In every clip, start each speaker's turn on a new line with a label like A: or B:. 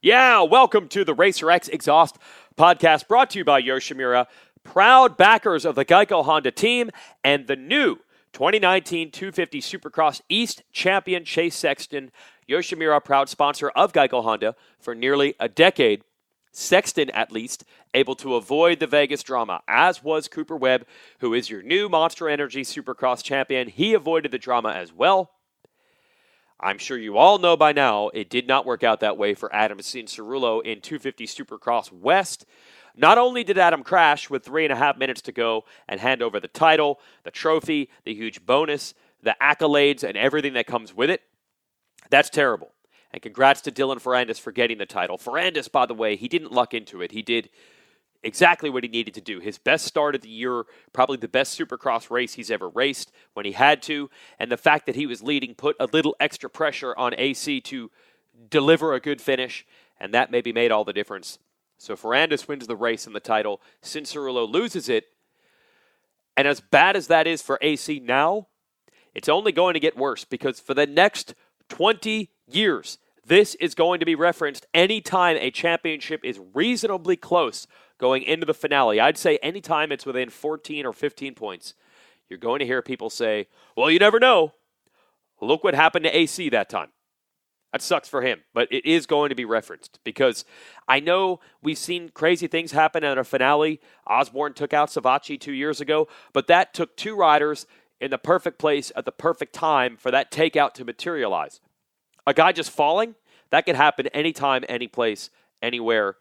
A: Yeah, welcome to the Racer X Exhaust podcast brought to you by Yoshimura, proud backers of the Geico Honda team and the new 2019 250 Supercross East champion Chase Sexton. Yoshimura, proud sponsor of Geico Honda for nearly a decade. Sexton, at least, able to avoid the Vegas drama, as was Cooper Webb, who is your new Monster Energy Supercross champion. He avoided the drama as well. I'm sure you all know by now it did not work out that way for Adam Cincerulo in 250 Supercross West. Not only did Adam crash with 3.5 minutes to go and hand over the title, the trophy, the huge bonus, the accolades, and everything that comes with it, that's terrible. And congrats to Dylan Ferrandis for getting the title. Ferrandis, by the way, he didn't luck into it. He did exactly what he needed to do. His best start of the year, probably the best Supercross race he's ever raced when he had to, and the fact that he was leading put a little extra pressure on AC to deliver a good finish, and that maybe made all the difference. So Ferrandis wins the race and the title. Cincerulo loses it, and as bad as that is for AC now, it's only going to get worse because for the next 20 years, this is going to be referenced anytime a championship is reasonably close going into the finale. I'd say anytime it's within 14 or 15 points, you're going to hear people say, well, you never know. Look what happened to AC that time. That sucks for him, but it is going to be referenced because I know we've seen crazy things happen at a finale. Osborne took out Savacci 2 years ago, but that took two riders in the perfect place at the perfect time for that takeout to materialize. A guy just falling, that could happen anytime, any place, anywhere.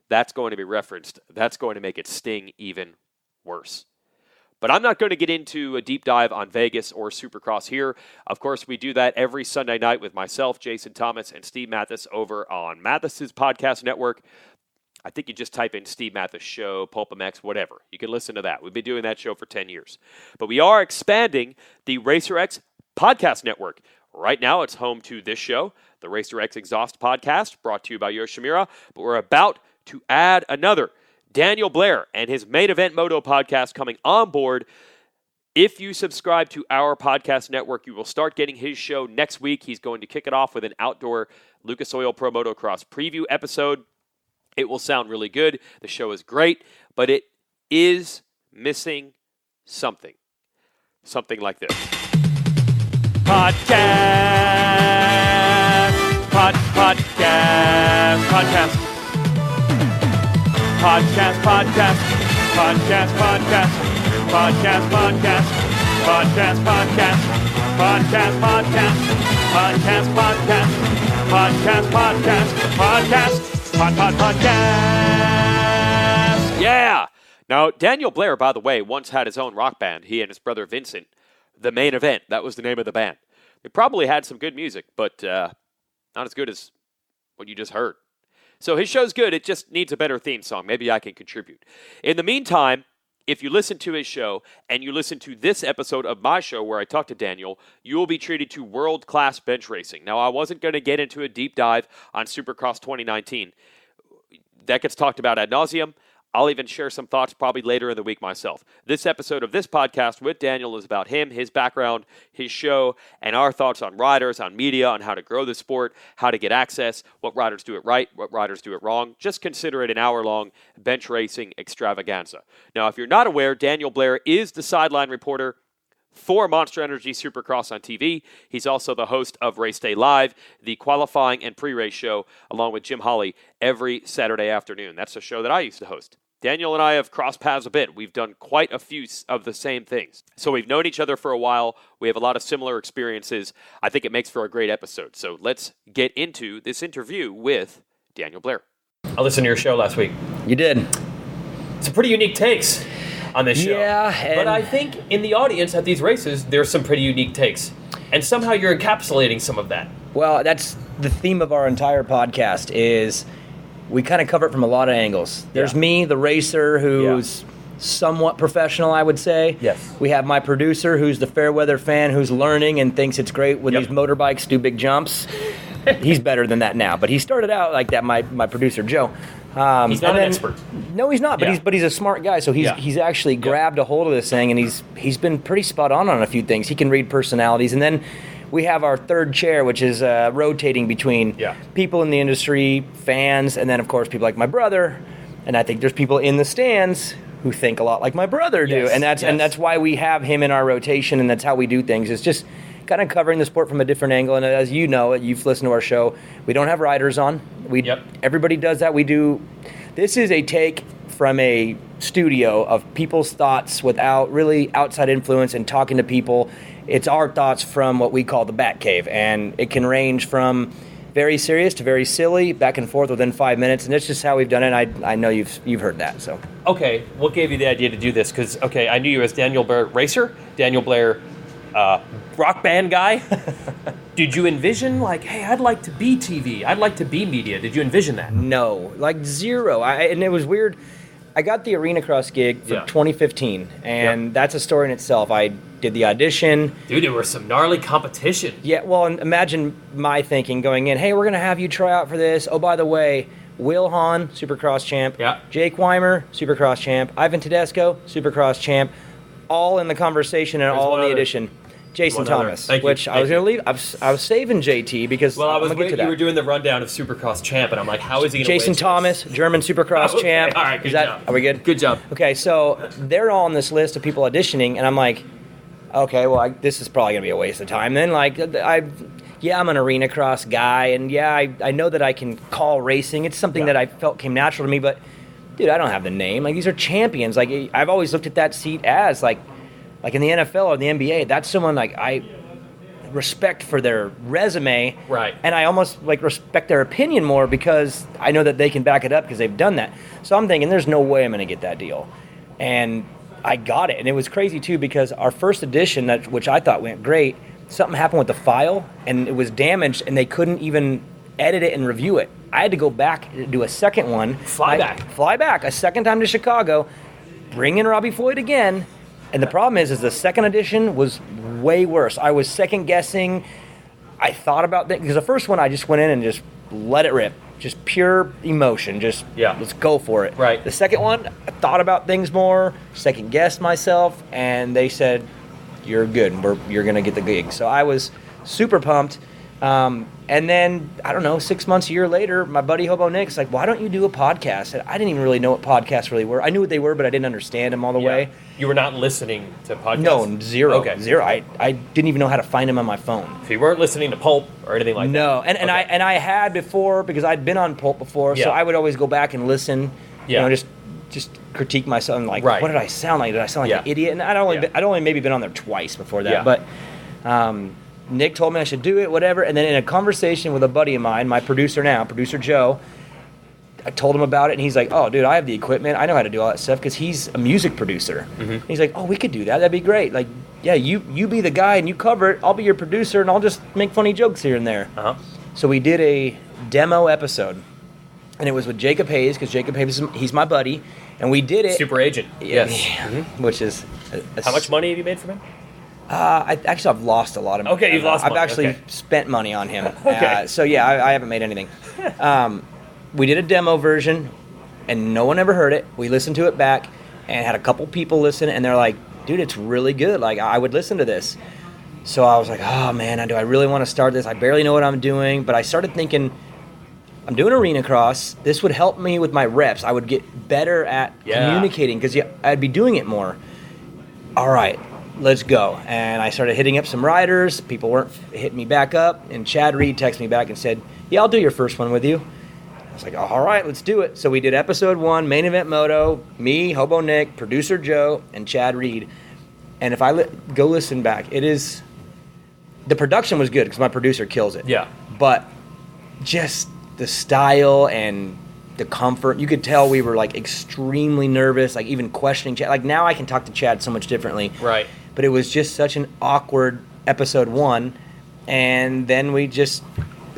A: That's going to be referenced. That's going to make it sting even worse. But I'm not going to get into a deep dive on Vegas or Supercross here. Of course, we do that every Sunday night with myself, Jason Thomas, and Steve Mathis over on Mathis's podcast network. I think you just type in Steve Mathis Show, PulpMX, whatever. You can listen to that. We've been doing that show for 10 years. But we are expanding the Racer X podcast network. Right now, it's home to this show, the Racer X Exhaust podcast, brought to you by Yoshimura. But we're about to add another, Daniel Blair and his Main Event Moto podcast coming on board. If you subscribe to our podcast network, you will start getting his show next week. He's going to kick it off with an outdoor Lucas Oil Pro Motocross preview episode. It will sound really good. The show is great, but it is missing something. Something like this. Podcast. Podcast. Podcast. Podcast, podcast, podcast, podcast, podcast, podcast, podcast, podcast, podcast, podcast, podcast, podcast, podcast, podcast, podcast, podcast. Yeah. Now, Daniel Blair, by the way, once had his own rock band. He and his brother Vincent, The Main Event. That was the name of the band. They probably had some good music, but not as good as what you just heard. So his show's good. It just needs a better theme song. Maybe I can contribute. In the meantime, if you listen to his show and you listen to this episode of my show where I talk to Daniel, you will be treated to world-class bench racing. Now, I wasn't going to get into a deep dive on Supercross 2019. That gets talked about ad nauseum. I'll even share some thoughts probably later in the week myself. This episode of this podcast with Daniel is about him, his background, his show, and our thoughts on riders, on media, on how to grow the sport, how to get access, what riders do it right, what riders do it wrong. Just consider it an hour-long bench racing extravaganza. Now, if you're not aware, Daniel Blair is the sideline reporter for Monster Energy Supercross on TV. He's also the host of Race Day Live, the qualifying and pre-race show, along with Jim Holley every Saturday afternoon. That's a show that I used to host. Daniel and I have crossed paths a bit. We've done quite a few of the same things. So we've known each other for a while. We have a lot of similar experiences. I think it makes for a great episode. So let's get into this interview with Daniel Blair. I listened to your show last week.
B: You did.
A: Some pretty unique takes on this show.
B: Yeah.
A: But I think in the audience at these races, there's some pretty unique takes. And somehow you're encapsulating some of that.
B: Well, that's the theme of our entire podcast is we kind of cover it from a lot of angles. There's me, the racer, who's somewhat professional, I would say.
A: Yes.
B: We have my producer, who's the fair weather fan, who's learning and thinks it's great when these motorbikes do big jumps. He's better than that now, but he started out like that. My producer Joe.
A: He's not an expert.
B: No, he's not. But he's a smart guy. So he's actually grabbed a hold of this thing, and he's been pretty spot on a few things. He can read personalities, and then we have our third chair, which is rotating between people in the industry, fans, and then, of course, people like my brother. And I think there's people in the stands who think a lot like my brother do. And that's why we have him in our rotation, and that's how we do things. It's just kind of covering the sport from a different angle. And as you know, you've listened to our show, we don't have riders on. Everybody does that. This is a take from a studio of people's thoughts without really outside influence and talking to people. It's our thoughts from what we call the Bat Cave, and it can range from very serious to very silly, back and forth within 5 minutes, and it's just how we've done it. I know you've heard that. So
A: okay, what gave you the idea to do this? Because I knew you as Daniel Blair racer, Daniel Blair rock band guy. Did you envision like, hey, I'd like to be TV, I'd like to be media? Did you envision that?
B: No, like zero. And it was weird. I got the Arena Cross gig for 2015, and that's a story in itself. I did the audition.
A: Dude, there was some gnarly competition.
B: Yeah, well, and imagine my thinking going in, hey, we're going to have you try out for this. Oh, by the way, Will Hahn, Supercross champ.
A: Yeah.
B: Jake Weimer, Supercross champ. Ivan Tedesco, Supercross champ. All in the conversation and all in the audition. Jason Thomas, which I was going to leave. I was saving JT because
A: I was waiting. You were doing the rundown of Supercross champ, and I'm like, how is he going to
B: Jason Thomas, German Supercross champ.
A: All right, good job.
B: Are we good?
A: Good job.
B: Okay, so they're all on this list of people auditioning, and I'm like, okay, well, this is probably going to be a waste of time. Then, like, I'm an Arena Cross guy, and I know that I can call racing. It's something that I felt came natural to me, but, dude, I don't have the name. Like, these are champions. Like, I've always looked at that seat as, like in the NFL or the NBA, that's someone, like, I respect for their resume.
A: Right.
B: And I almost, like, respect their opinion more because I know that they can back it up because they've done that. So I'm thinking, there's no way I'm going to get that deal. And I got it. And it was crazy, too, because our first edition, which I thought went great, something happened with the file, and it was damaged, and they couldn't even edit it and review it. I had to go back and do a second one. Fly back a second time to Chicago, bring in Robbie Floyd again. And the problem is the second edition was way worse. I was second guessing. I thought about that because the first one I just went in and just let it rip. Just pure emotion. Just let's go for it.
A: Right.
B: The second one, I thought about things more, second guessed myself, and they said, you're good. You're going to get the gig. So I was super pumped. And then, I don't know, 6 months, a year later, my buddy Hobo Nick's like, why don't you do a podcast? And I didn't even really know what podcasts really were. I knew what they were, but I didn't understand them all the way.
A: You were not listening to podcasts?
B: No, zero.
A: Okay.
B: Zero. I didn't even know how to find them on my phone.
A: So you weren't listening to Pulp or anything like that?
B: No, and I had before because I'd been on Pulp before, so I would always go back and listen, just critique myself and like, what did I sound like? Did I sound like an idiot? And I'd only maybe been on there twice before that, but Nick told me I should do it, whatever. And then in a conversation with a buddy of mine, my producer now, producer Joe, I told him about it, and he's like, oh, dude, I have the equipment. I know how to do all that stuff because he's a music producer. Mm-hmm. He's like, oh, we could do that. That'd be great. Like, yeah, you be the guy, and you cover it. I'll be your producer, and I'll just make funny jokes here and there. Uh-huh. So we did a demo episode, and it was with Jacob Hayes because Jacob Hayes, he's my buddy, and we did it.
A: Super agent. Yes.
B: Mm-hmm. Which is...
A: How much money have you made from him?
B: I've lost a lot of money.
A: Okay, you've lost money.
B: I've actually spent money on him.
A: Okay.
B: So, yeah, I haven't made anything. We did a demo version, and no one ever heard it. We listened to it back and had a couple people listen, and they're like, dude, it's really good. Like, I would listen to this. So I was like, oh, man, do I really want to start this? I barely know what I'm doing. But I started thinking, I'm doing Arena Cross. This would help me with my reps. I would get better at communicating because I'd be doing it more. All right. Let's go. And I started hitting up some riders. People weren't hitting me back up. And Chad Reed texted me back and said, yeah, I'll do your first one with you. I was like, all right, let's do it. So we did episode 1, Main Event Moto, me, Hobo Nick, producer Joe, and Chad Reed. And if I go listen back, the production was good because my producer kills it.
A: Yeah.
B: But just the style and the comfort, you could tell we were like extremely nervous, like even questioning Chad. Like now I can talk to Chad so much differently.
A: Right.
B: But it was just such an awkward episode 1. And then we just,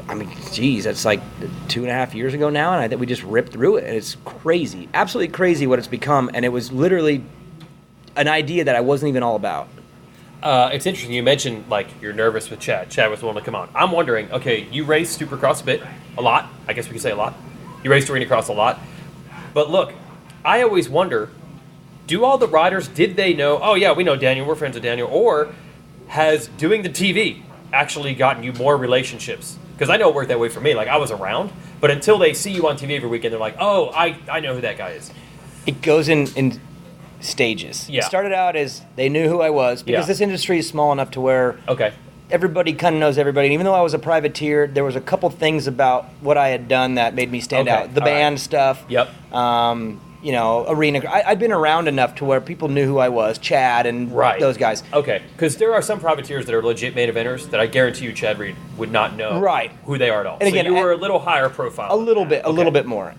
B: that's like 2.5 years ago now. And I think we just ripped through it. And it's crazy, absolutely crazy what it's become. And it was literally an idea that I wasn't even all about.
A: It's interesting. You mentioned like you're nervous with Chad. Chad was the one to come on. I'm wondering, okay, you raced Supercross a lot. I guess we could say a lot. You raced Arena Cross a lot. But look, I always wonder, do all the riders, did they know, oh yeah, we know Daniel, we're friends with Daniel, or has doing the TV actually gotten you more relationships? Because I know it worked that way for me. Like, I was around, but until they see you on TV every weekend, they're like, oh, I know who that guy is.
B: It goes in stages.
A: Yeah.
B: It started out as they knew who I was, because this industry is small enough to where everybody kind of knows everybody. And even though I was a privateer, there was a couple things about what I had done that made me stand out. The band stuff.
A: Yep.
B: Arena. I'd been around enough to where people knew who I was, Chad and those guys.
A: Okay, because there are some privateers that are legit main eventers that I guarantee you Chad Reed would not know who they are at all. And again, so you were a little higher profile.
B: A little bit more.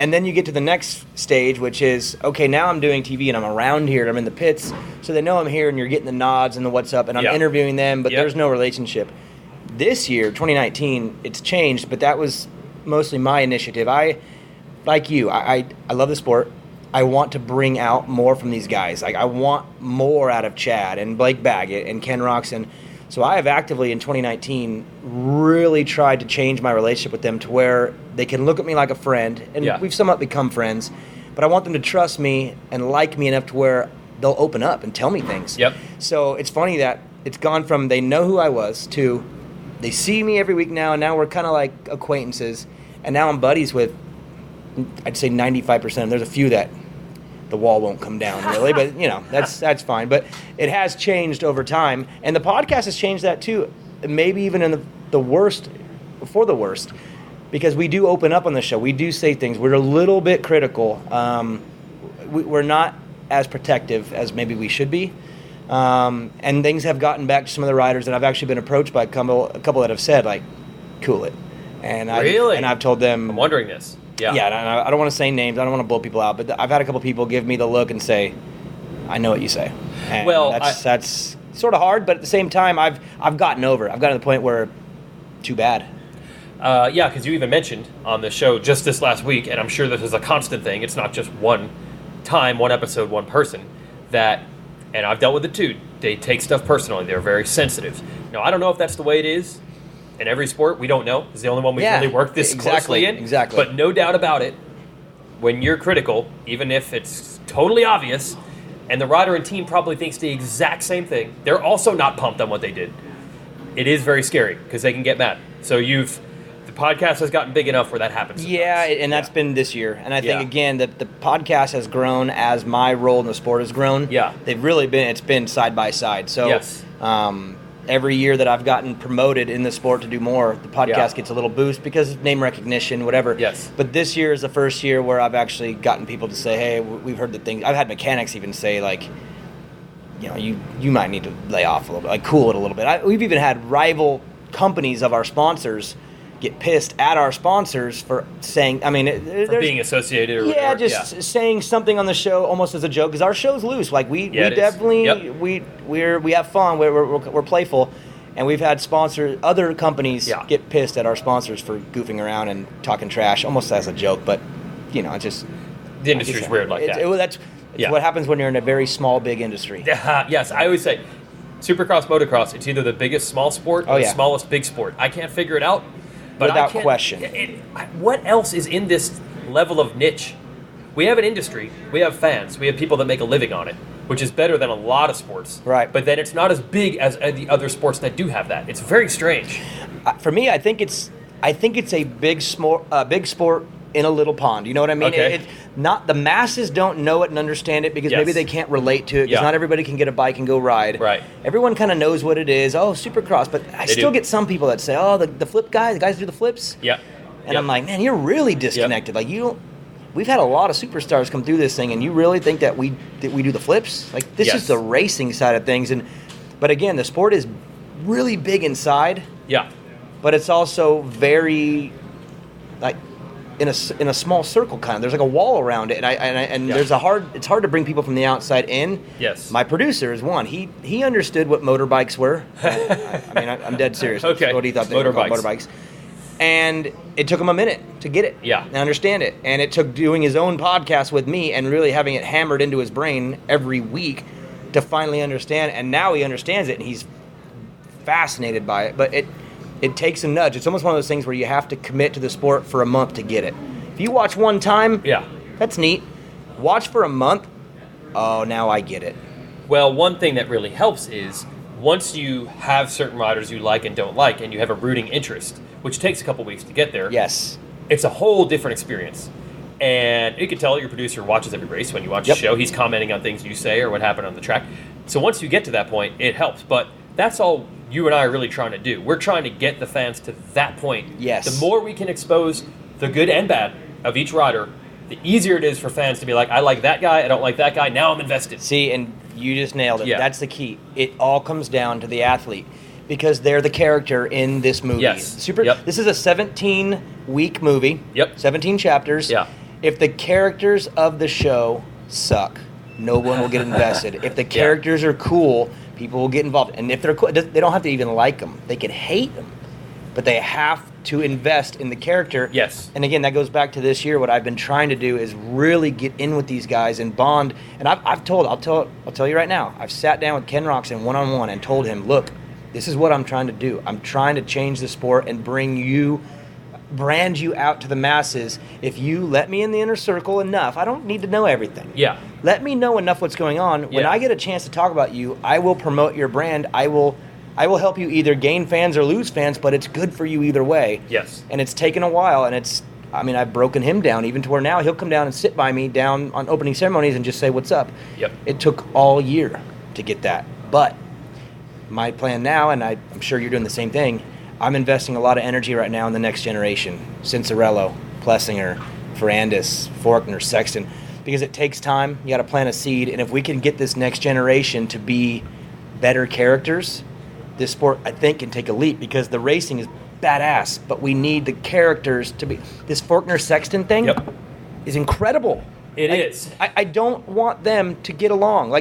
B: And then you get to the next stage, which is, okay, now I'm doing TV and I'm around here and I'm in the pits, so they know I'm here and you're getting the nods and the what's up, and I'm interviewing them, but there's no relationship. This year, 2019, it's changed, but that was mostly my initiative. I love the sport. I want to bring out more from these guys. Like, I want more out of Chad and Blake Baggett and Ken Roxon. So I have actively in 2019 really tried to change my relationship with them to where they can look at me like a friend, and we've somewhat become friends, but I want them to trust me and like me enough to where they'll open up and tell me things.
A: Yep.
B: So it's funny that it's gone from they know who I was to they see me every week now, and now we're kind of like acquaintances, and now I'm buddies with, I'd say 95%. There's a few that the wall won't come down, really, but that's fine. But it has changed over time, and the podcast has changed that too. Maybe even in the worst, before the worst, because we do open up on the show. We do say things. We're a little bit critical. We're not as protective as maybe we should be, and things have gotten back to some of the riders that I've actually been approached by a couple that have said like, "Cool it," and I've told them.
A: I'm wondering this. Yeah,
B: I don't want to say names. I don't want to blow people out, but I've had a couple people give me the look and say, "I know what you say." And that's sort of hard, but at the same time, I've gotten over it. I've gotten to the point where, too bad.
A: Because you even mentioned on the show just this last week, and I'm sure this is a constant thing. It's not just one time, one episode, one person. And I've dealt with it too. They take stuff personally. They're very sensitive. Now, I don't know if that's the way it is in every sport. We don't know. It's the only one we've really worked this closely in.
B: Exactly.
A: But no doubt about it, when you're critical, even if it's totally obvious, and the rider and team probably thinks the exact same thing, they're also not pumped on what they did. It is very scary because they can get mad. So the podcast has gotten big enough where that happens sometimes.
B: Yeah, and that's been this year. And I think, again, that the podcast has grown as my role in the sport has grown.
A: Yeah.
B: It's been side by side. So every year that I've gotten promoted in the sport to do more, the podcast gets a little boost because of name recognition, whatever.
A: Yes.
B: But this year is the first year where I've actually gotten people to say, hey, we've heard the things. I've had mechanics even say, like, you might need to lay off a little bit, like cool it a little bit. We've even had rival companies of our sponsors get pissed at our sponsors for saying,
A: for being associated or
B: saying something on the show almost as a joke, because our show's loose. Like we definitely we have fun, we're playful, and we've had other companies get pissed at our sponsors for goofing around and talking trash almost as a joke, but it's just
A: the industry's weird like that.
B: That's what happens when you're in a very small big industry.
A: Yes, I always say Supercross, Motocross, it's either the biggest small sport or the smallest big sport. I can't figure it out. But
B: without question.
A: What else is in this level of niche? We have an industry. We have fans. We have people that make a living on it, which is better than a lot of sports.
B: Right.
A: But then it's not as big as the other sports that do have that. It's very strange.
B: For me, I think it's a big sport in a little pond. You know what I mean?
A: Okay.
B: Not the masses don't know it and understand it because maybe they can't relate to it because not everybody can get a bike and go ride.
A: Right.
B: Everyone kind of knows what it is. Oh, Supercross, but I still get some people that say, "Oh, the flip guy, the guys who do the flips."
A: Yeah.
B: And I'm like, man, you're really disconnected. Like we've had a lot of superstars come through this thing, and you really think that we do the flips? Like this is the racing side of things, but again, the sport is really big inside.
A: Yeah.
B: But it's also very like in a small circle kind of. There's like a wall around it, and it's hard to bring people from the outside in.
A: Yes.
B: My producer is one. He understood what motorbikes were. I'm dead serious.
A: Okay.
B: What he thought they were called, motorbikes. And it took him a minute to get it.
A: Yeah.
B: And understand it. And it took doing his own podcast with me and really having it hammered into his brain every week to finally understand. And now he understands it, and he's fascinated by it. But it takes a nudge. It's almost one of those things where you have to commit to the sport for a month to get it. If you watch one time, that's neat. Watch for a month, oh, now I get it.
A: Well, one thing that really helps is once you have certain riders you like and don't like, and you have a rooting interest, which takes a couple weeks to get there,
B: Yes.
A: it's a whole different experience. And you can tell your producer watches every race. When you watch the show, he's commenting on things you say or what happened on the track. So once you get to that point, it helps. But that's all you and I are really trying to do. We're trying to get the fans to that point.
B: Yes.
A: The more we can expose the good and bad of each rider, the easier it is for fans to be like, I like that guy, I don't like that guy, now I'm invested.
B: See, and you just nailed it.
A: Yeah.
B: That's the key. It all comes down to the athlete because they're the character in this movie.
A: Yes.
B: This is a 17-week movie.
A: Yep.
B: 17 chapters.
A: Yeah.
B: If the characters of the show suck, no one will get invested. If the characters are cool, people will get involved. And if they're cool, they don't have to even like them. They can hate them. But they have to invest in the character.
A: Yes.
B: And again, that goes back to this year. What I've been trying to do is really get in with these guys and bond. And I'll tell you right now, I've sat down with Ken Roxon one-on-one and told him, look, this is what I'm trying to do. I'm trying to change the sport and brand you out to the masses. If you let me in the inner circle enough, I don't need to know everything.
A: Yeah.
B: Let me know enough what's going on. When I get a chance to talk about you, I will promote your brand. I will help you either gain fans or lose fans, but it's good for you either way.
A: Yes.
B: And it's taken a while, and I've broken him down even to where now he'll come down and sit by me down on opening ceremonies and just say, what's up?
A: Yep.
B: It took all year to get that. But my plan now, and I'm sure you're doing the same thing, I'm investing a lot of energy right now in the next generation. Cincerello, Plessinger, Ferrandis, Faulkner, Sexton, because it takes time. You got to plant a seed, and if we can get this next generation to be better characters, this sport, I think, can take a leap because the racing is badass, but we need the characters to be. This Faulkner-Sexton thing is incredible.
A: It is.
B: I don't want them to get along.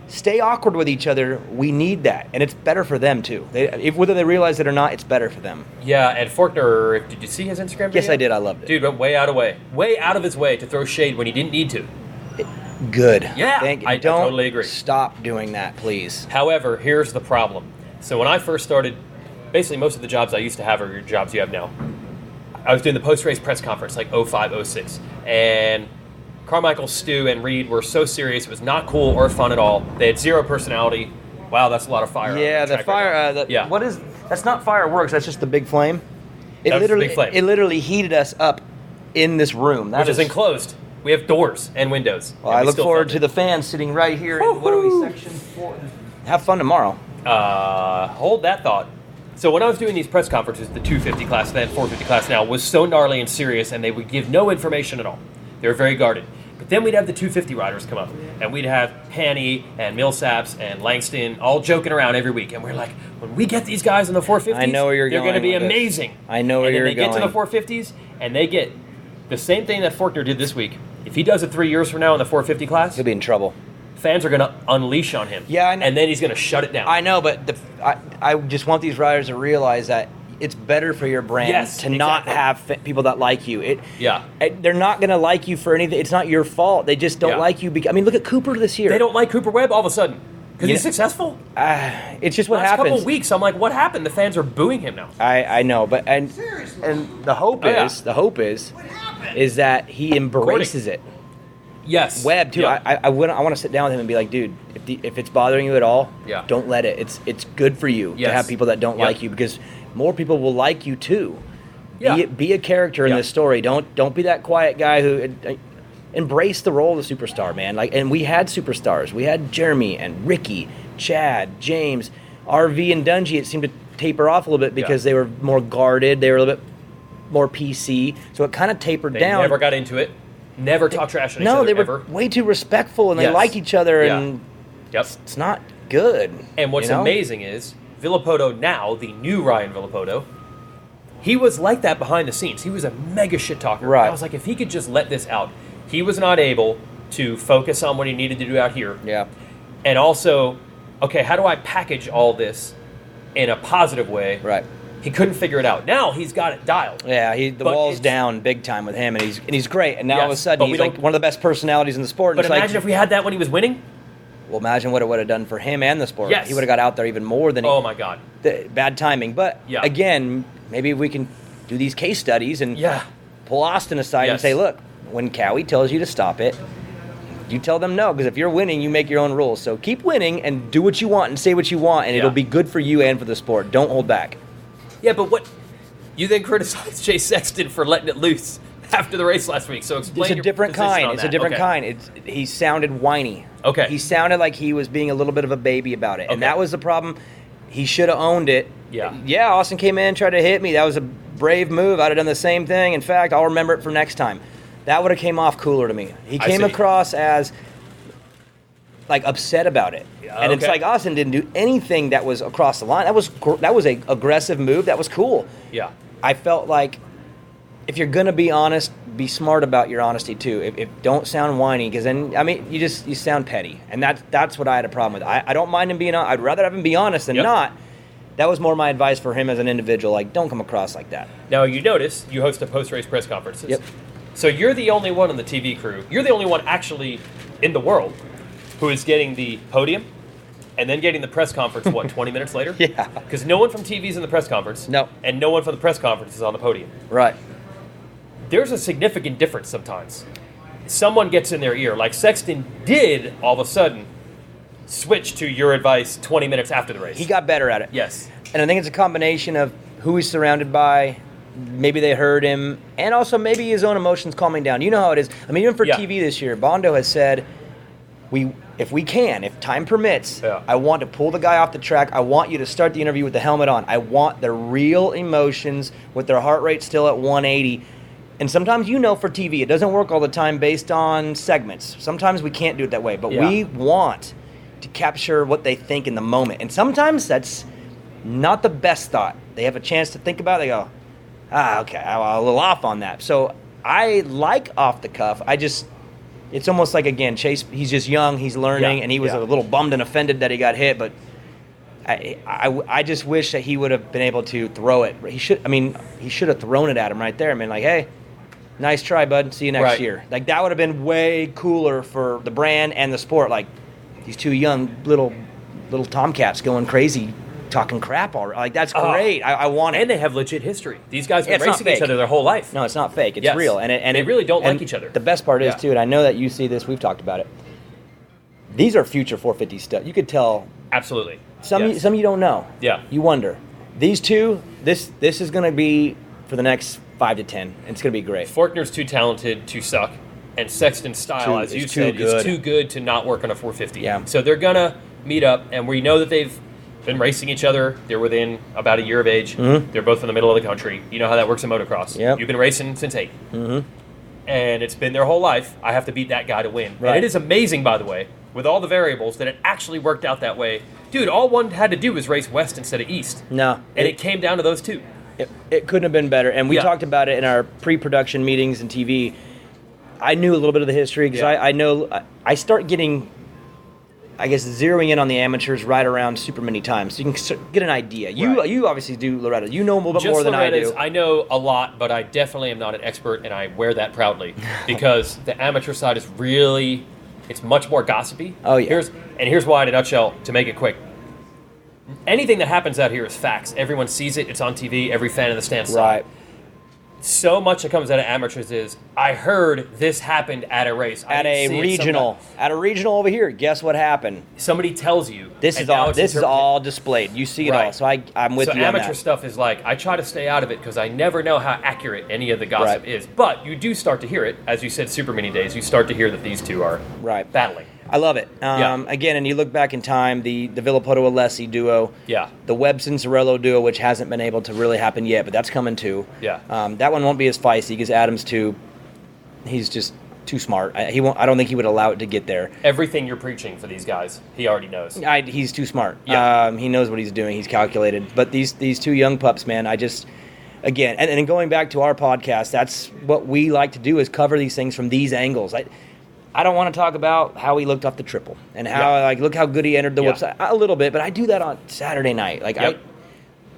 B: Stay awkward with each other. We need that, and it's better for them too. Whether they realize it or not, it's better for them.
A: Yeah, and Faulkner, did you see his Instagram video?
B: Yes, I did. I loved it.
A: Dude went way out of his way to throw shade when he didn't need to.
B: Good.
A: Yeah, I totally agree.
B: Stop doing that, please.
A: However, here's the problem. So when I first started, basically most of the jobs I used to have are your jobs you have now. I was doing the post-race press conference like 05, 06, and Carmichael, Stu, and Reed were so serious. It was not cool or fun at all. They had zero personality. Wow, that's a lot of fire.
B: Yeah, the fire. That's not fireworks. That's just the big flame. It literally heated us up in this room,
A: which is enclosed. We have doors and windows.
B: Well, I look forward to the fans sitting right here in what are we, section 4? Have fun tomorrow.
A: Hold that thought. So when I was doing these press conferences, the 250 class then, 450 class now, was so gnarly and serious, and they would give no information at all. They were very guarded. But then we'd have the 250 riders come up, and we'd have Hanny and Millsaps and Langston all joking around every week. And we're like, when we get these guys in the 450s,
B: I know where you're
A: they're going to be
B: with
A: amazing.
B: This. I know where you're going.
A: And then they get to the 450s, and they get the same thing that Faulkner did this week. If he does it 3 years from now in the 450 class,
B: he'll be in trouble.
A: Fans are going to unleash on him.
B: Yeah, I know.
A: And then he's going to shut it down.
B: I know, but I just want these riders to realize that it's better for your brand to not have people that like you. They're not going to like you for anything. It's not your fault. They just don't like you. Look at Cooper this year.
A: They don't like Cooper Webb all of a sudden because he's successful.
B: It's just what
A: happens.
B: happens.
A: Last couple weeks, I'm like, what happened? The fans are booing him now.
B: I know, but and the hope is that he embraces it.
A: Yes.
B: Webb too.
A: Yeah.
B: I want to sit down with him and be like, dude, if it's bothering you at all, don't let it. It's good for you to have people that don't like you because more people will like you too. Yeah. Be a character in this story. Don't be that quiet guy who embrace the role of the superstar, man. And we had superstars. We had Jeremy and Ricky, Chad, James, RV and Dungy. It seemed to taper off a little bit because they were more guarded. They were a little bit more PC. So it kind of tapered down.
A: They never got into it. Never talk trash on each other.
B: No, they were way too respectful, and they liked each other, and it's not good.
A: And what's amazing is Villopoto now, the new Ryan Villopoto, he was like that behind the scenes. He was a mega shit talker.
B: Right.
A: I was like, if he could just let this out. He was not able to focus on what he needed to do out here.
B: Yeah.
A: And also, okay, how do I package all this in a positive way?
B: Right.
A: He couldn't figure it out. Now he's got it dialed.
B: Yeah, the wall's down big time with him, and he's great. And now all of a sudden he's like one of the best personalities in the sport.
A: But imagine if we had that when he was winning.
B: Well, imagine what it would have done for him and the sport.
A: Yes.
B: He would have got out there even more than.
A: Oh my God.
B: Bad timing, but again, maybe we can do these case studies and pull Austin aside and say, look, when Cowie tells you to stop it, You tell them no, because if you're winning, you make your own rules. So keep winning and do what you want and say what you want, and it'll be good for you and for the sport. Don't hold back.
A: Yeah, but what you then criticized Chase Sexton for letting it loose after the race last week. So explain.
B: It's a different kind. It's a different kind. He sounded whiny.
A: Okay.
B: He sounded like he was being a little bit of a baby about it, and that was the problem. He should have owned it.
A: Yeah.
B: Yeah, Austin came in, tried to hit me. That was a brave move. I'd have done the same thing. In fact, I'll remember it for next time. That would have came off cooler to me. He came across as like upset about it. And it's like Austin didn't do anything that was across the line. That was a aggressive move. That was cool.
A: Yeah.
B: I felt like if you're going to be honest, be smart about your honesty too. If don't sound whiny, because then, I mean, you sound petty. And that's what I had a problem with. I don't mind him being honest. I'd rather have him be honest than not. That was more my advice for him as an individual. Like, don't come across like that.
A: Now, you notice you host a post-race press conferences.
B: Yep.
A: So you're the only one on the TV crew. You're the only one actually in the world who is getting the podium and then getting the press conference, 20 minutes later?
B: Yeah.
A: Because no one from TV is in the press conference.
B: No.
A: And no one from the press conference is on the podium.
B: Right.
A: There's a significant difference sometimes. Someone gets in their ear, like Sexton did all of a sudden switch to your advice 20 minutes after the race.
B: He got better at it.
A: Yes.
B: And I think it's a combination of who he's surrounded by, maybe they heard him, and also maybe his own emotions calming down. You know how it is. I mean, even for TV this year, Bondo has said, if time permits, I want to pull the guy off the track. I want you to start the interview with the helmet on. I want the real emotions with their heart rate still at 180. And sometimes, for TV, it doesn't work all the time based on segments. Sometimes we can't do it that way. But we want to capture what they think in the moment. And sometimes that's not the best thought. They have a chance to think about it. They go, okay, I'm a little off on that. So I like off the cuff. It's almost like, again, Chase, he's just young, he's learning, and he was a little bummed and offended that he got hit. But I just wish that he would have been able to throw it. He should have thrown it at him right there. I mean, like, hey, nice try, bud. See you next year. Like, that would have been way cooler for the brand and the sport. Like, these two young little tomcats going crazy, talking crap already. Like, that's great. I want it.
A: And they have legit history. These guys have been racing each other their whole life.
B: No, it's not fake. It's real. And
A: they really don't like each other.
B: The best part is, too, and I know that you see this, we've talked about it, these are future 450 stuff. You could tell.
A: Absolutely.
B: Some you don't know.
A: Yeah.
B: You wonder. These two, this is going to be for the next 5 to 10. It's going to be great.
A: Forkner's too talented to suck. And Sexton's style, as you said, is too good to not work on a 450.
B: Yeah.
A: So they're going to meet up, and we know that they've been racing each other. They're within about a year of age. Mm-hmm. They're both in the middle of the country. You know how that works in motocross.
B: Yep.
A: You've been racing since 8.
B: Mm-hmm.
A: And it's been their whole life. I have to beat that guy to win.
B: Right.
A: And it is amazing, by the way, with all the variables, that it actually worked out that way. Dude, all one had to do was race west instead of east.
B: No.
A: And it came down to those two.
B: It couldn't have been better. And we talked about it in our pre-production meetings and TV. I knew a little bit of the history because I know I start getting, I guess, zeroing in on the amateurs right around super many times. So you can get an idea. You obviously do Loretta. You know a little bit more than
A: Loretta's,
B: I do.
A: I know a lot, but I definitely am not an expert, and I wear that proudly because the amateur side is really, it's much more gossipy.
B: Oh, yeah.
A: Here's why, in a nutshell, to make it quick. Anything that happens out here is facts. Everyone sees it. It's on TV. Every fan in the stands saw it. So much that comes out of amateurs is, I heard this happened at a race.
B: At a regional over here. Guess what happened?
A: Somebody tells you.
B: This is all displayed. You see it all. So I'm with you on that.
A: So amateur stuff is like, I try to stay out of it because I never know how accurate any of the gossip is. But you do start to hear it. As you said, super many days, you start to hear that these two are battling.
B: I love it. Again, and you look back in time, the Villapoto-Alessi duo, the Webson-Sorello duo, which hasn't been able to really happen yet, but that's coming too. That one won't be as feisty because Adam's he's just too smart. I don't think he would allow it to get there.
A: Everything you're preaching for these guys, he already knows.
B: He's too smart. He knows what he's doing. He's calculated. But these two young pups, man, again, and going back to our podcast, that's what we like to do is cover these things from these angles. I don't want to talk about how he looked off the triple and how look how good he entered the whoops a little bit, but I do that on Saturday night.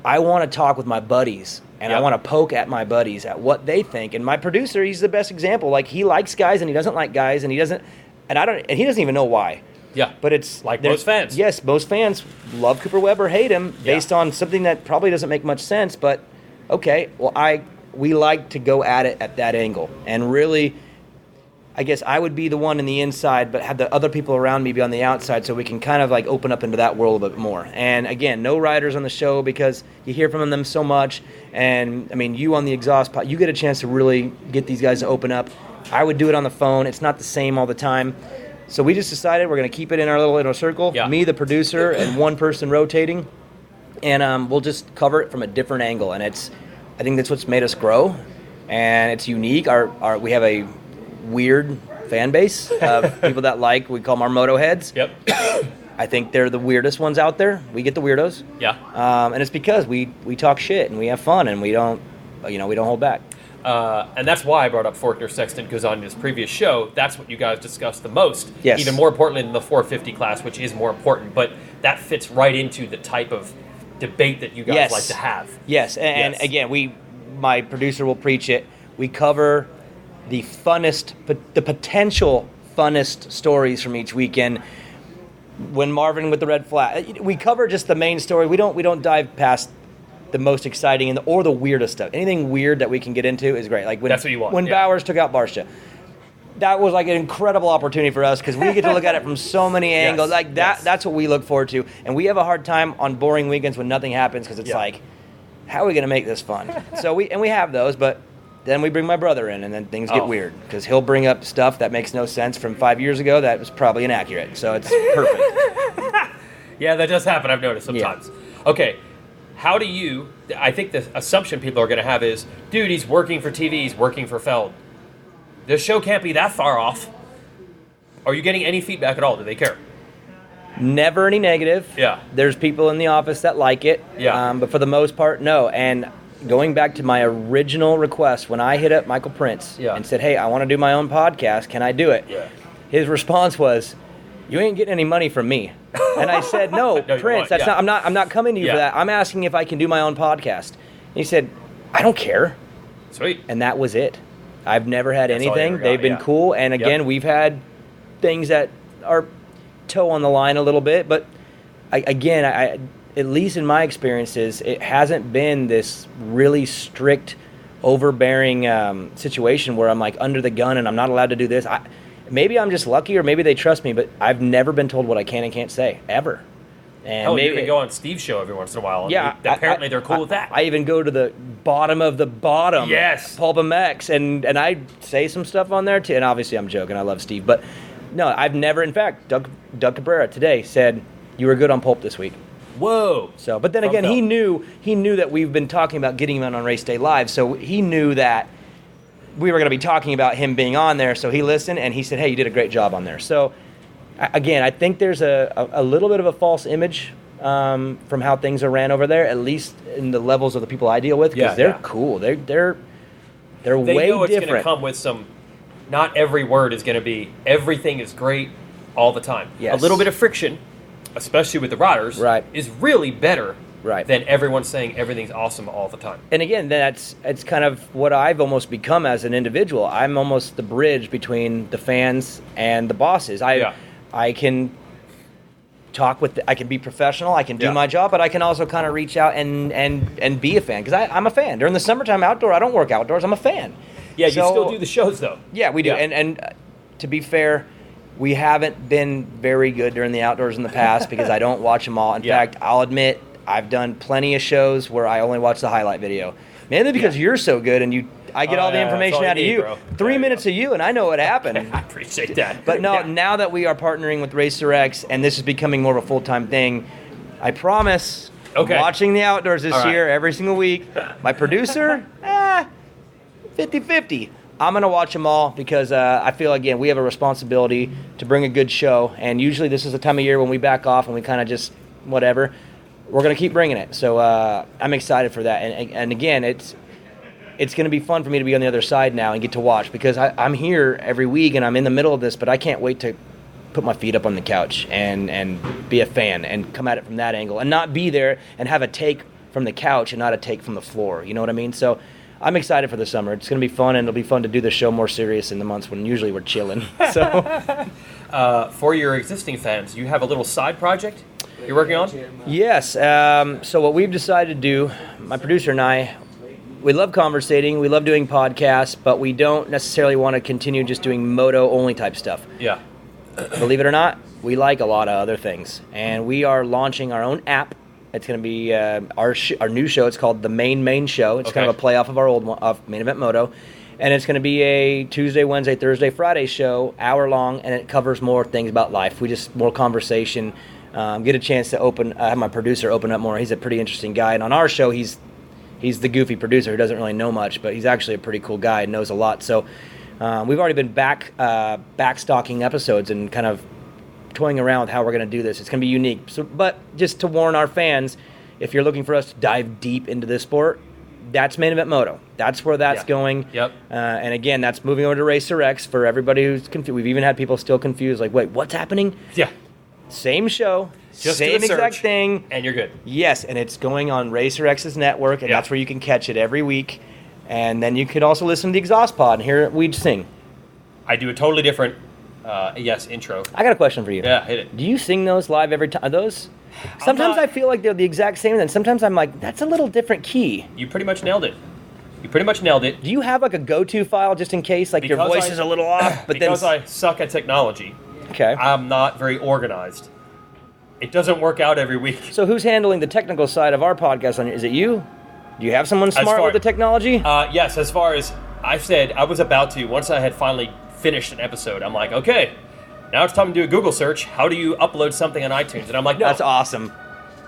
B: I want to talk with my buddies and I want to poke at my buddies at what they think. And my producer, he's the best example. Like, he likes guys and he doesn't like guys and he doesn't even know why.
A: Yeah,
B: but it's
A: like most fans.
B: Yes, most fans love Cooper Webb or hate him based on something that probably doesn't make much sense. But okay, well, we like to go at it at that angle and really. I guess I would be the one in the inside, but have the other people around me be on the outside, so we can kind of like open up into that world a bit more. And again, no riders on the show because you hear from them so much. And I mean, you on the exhaust pod, you get a chance to really get these guys to open up. I would do it on the phone. It's not the same all the time. So we just decided we're going to keep it in our little inner circle. Yeah. Me, the producer, and one person rotating. And we'll just cover it from a different angle. And I think that's what's made us grow. And it's unique. We have a weird fan base of people that we call them our moto heads.
A: Yep.
B: I think they're the weirdest ones out there. We get the weirdos.
A: Yeah.
B: And it's because we talk shit and we have fun and we don't hold back.
A: And that's why I brought up Faulkner Sexton, because on his previous show, that's what you guys discussed the most.
B: Yes.
A: Even more importantly than the 450 class, which is more important, but that fits right into the type of debate that you guys like to have.
B: Yes, and again, my producer will preach it. We cover the potential funnest stories from each weekend. When Marvin with the red flag, we cover just the main story. We don't dive past the most exciting or the weirdest stuff. Anything weird that we can get into is great. Like when,
A: that's what you want.
B: When Bowers took out Barsha, that was like an incredible opportunity for us because we get to look at it from so many angles. Like that, that's what we look forward to. And we have a hard time on boring weekends when nothing happens because it's like, how are we going to make this fun? So we have those, but then we bring my brother in, and then things get weird because he'll bring up stuff that makes no sense from 5 years ago that was probably inaccurate. So it's perfect.
A: Yeah, that does happen. I've noticed sometimes. Yeah. Okay. How do you, I think the assumption people are going to have is, dude, he's working for TV, he's working for Feld. The show can't be that far off. Are you getting any feedback at all? Do they care?
B: Never any negative.
A: Yeah.
B: There's people in the office that like it.
A: Yeah.
B: But for the most part, no. And going back to my original request, when I hit up Michael Prince and said, hey, I want to do my own podcast, can I do it?
A: Yeah.
B: His response was, you ain't getting any money from me. And I said, no, Prince, that's not. I'm not coming to you for that. I'm asking if I can do my own podcast. And he said, I don't care.
A: Sweet.
B: And that was it. I've never had anything. They've been cool. And again, we've had things that are toe on the line a little bit. But I at least in my experiences, it hasn't been this really strict, overbearing situation where I'm like under the gun and I'm not allowed to do this. Maybe I'm just lucky, or maybe they trust me, but I've never been told what I can and can't say, ever. And
A: you even go on Steve's show every once in a while.
B: Yeah.
A: Apparently they're cool with that.
B: I even go to the bottom of the bottom.
A: Yes.
B: Pulp MX, and I say some stuff on there, too. And obviously I'm joking. I love Steve. But, no, I've never, in fact, Doug Cabrera today said, you were good on Pulp this week.
A: Whoa.
B: So, but then again, he knew that we've been talking about getting him on Race Day Live, so he knew that we were going to be talking about him being on there, so he listened, and he said, hey, you did a great job on there. So, again, I think there's a little bit of a false image from how things are ran over there, at least in the levels of the people I deal with, because they're cool. They're way different.
A: They know it's going to come with some, not every word is going to be, everything is great all the time.
B: Yes.
A: A little bit of friction, especially with the riders, is really better than everyone saying everything's awesome all the time.
B: And again, it's kind of what I've almost become as an individual. I'm almost the bridge between the fans and the bosses. I can talk I can be professional, I can do my job, but I can also kind of reach out and be a fan, because I'm a fan. During the summertime outdoor, I don't work outdoors, I'm a fan.
A: Yeah, so, you still do the shows, though.
B: Yeah, we do. Yeah. And to be fair, we haven't been very good during the outdoors in the past because I don't watch them all. In fact, I'll admit I've done plenty of shows where I only watch the highlight video. Mainly because you're so good and I get all the information out of you. Bro. 3 minutes of you and I know what happened.
A: I appreciate that.
B: But no, now that we are partnering with Racer X and this is becoming more of a full-time thing, I promise I'm watching the outdoors this year every single week. My producer, 50-50. I'm going to watch them all because I feel, again, we have a responsibility to bring a good show. And usually this is the time of year when we back off and we kind of just whatever. We're going to keep bringing it. So I'm excited for that. And again, it's going to be fun for me to be on the other side now and get to watch because I'm here every week and I'm in the middle of this, but I can't wait to put my feet up on the couch and be a fan and come at it from that angle and not be there and have a take from the couch and not a take from the floor. You know what I mean? So I'm excited for the summer. It's going to be fun, and it'll be fun to do the show more serious in the months when usually we're chilling. So,
A: for your existing fans, you have a little side project you're working on?
B: Yes. So what we've decided to do, my producer and I, we love conversating. We love doing podcasts, but we don't necessarily want to continue just doing moto-only type stuff.
A: Yeah.
B: Believe it or not, we like a lot of other things. And we are launching our own app. It's going to be our new show. It's called The Main Show. It's kind of a playoff of our old one, of Main Event Moto. And it's going to be a Tuesday, Wednesday, Thursday, Friday show, hour long, and it covers more things about life. We just, more conversation, get a chance to have my producer open up more. He's a pretty interesting guy. And on our show, he's the goofy producer who doesn't really know much, but he's actually a pretty cool guy and knows a lot. So we've already been backstocking episodes and kind of toying around with how we're going to do this. It's going to be unique. So, but just to warn our fans, if you're looking for us to dive deep into this sport, that's Main Event Moto. That's where that's going.
A: Yep.
B: And again, that's moving over to Racer X for everybody who's confused. We've even had people still confused, like, wait, what's happening?
A: Yeah.
B: Same show,
A: Just
B: same
A: do a
B: exact
A: search,
B: thing.
A: and you're good.
B: Yes, and it's going on Racer X's network, and that's where you can catch it every week. And then you could also listen to the Exhaust Pod and hear Weed sing.
A: I do a totally different, intro.
B: I got a question for you.
A: Yeah, hit it.
B: Do you sing those live every time? Are those? Sometimes I feel like they're the exact same, and then sometimes I'm like, that's a little different key.
A: You pretty much nailed it.
B: Do you have like a go-to file just in case, like your voice is a little off? But
A: because I suck at technology,
B: okay,
A: I'm not very organized. It doesn't work out every week.
B: So who's handling the technical side of our podcast? Is it you? Do you have someone smart with the technology?
A: Yes, as far as I said, I was about to, once I had finally finished an episode, I'm like, okay, now it's time to do a Google search. How do you upload something on iTunes? And I'm like, no.
B: That's awesome.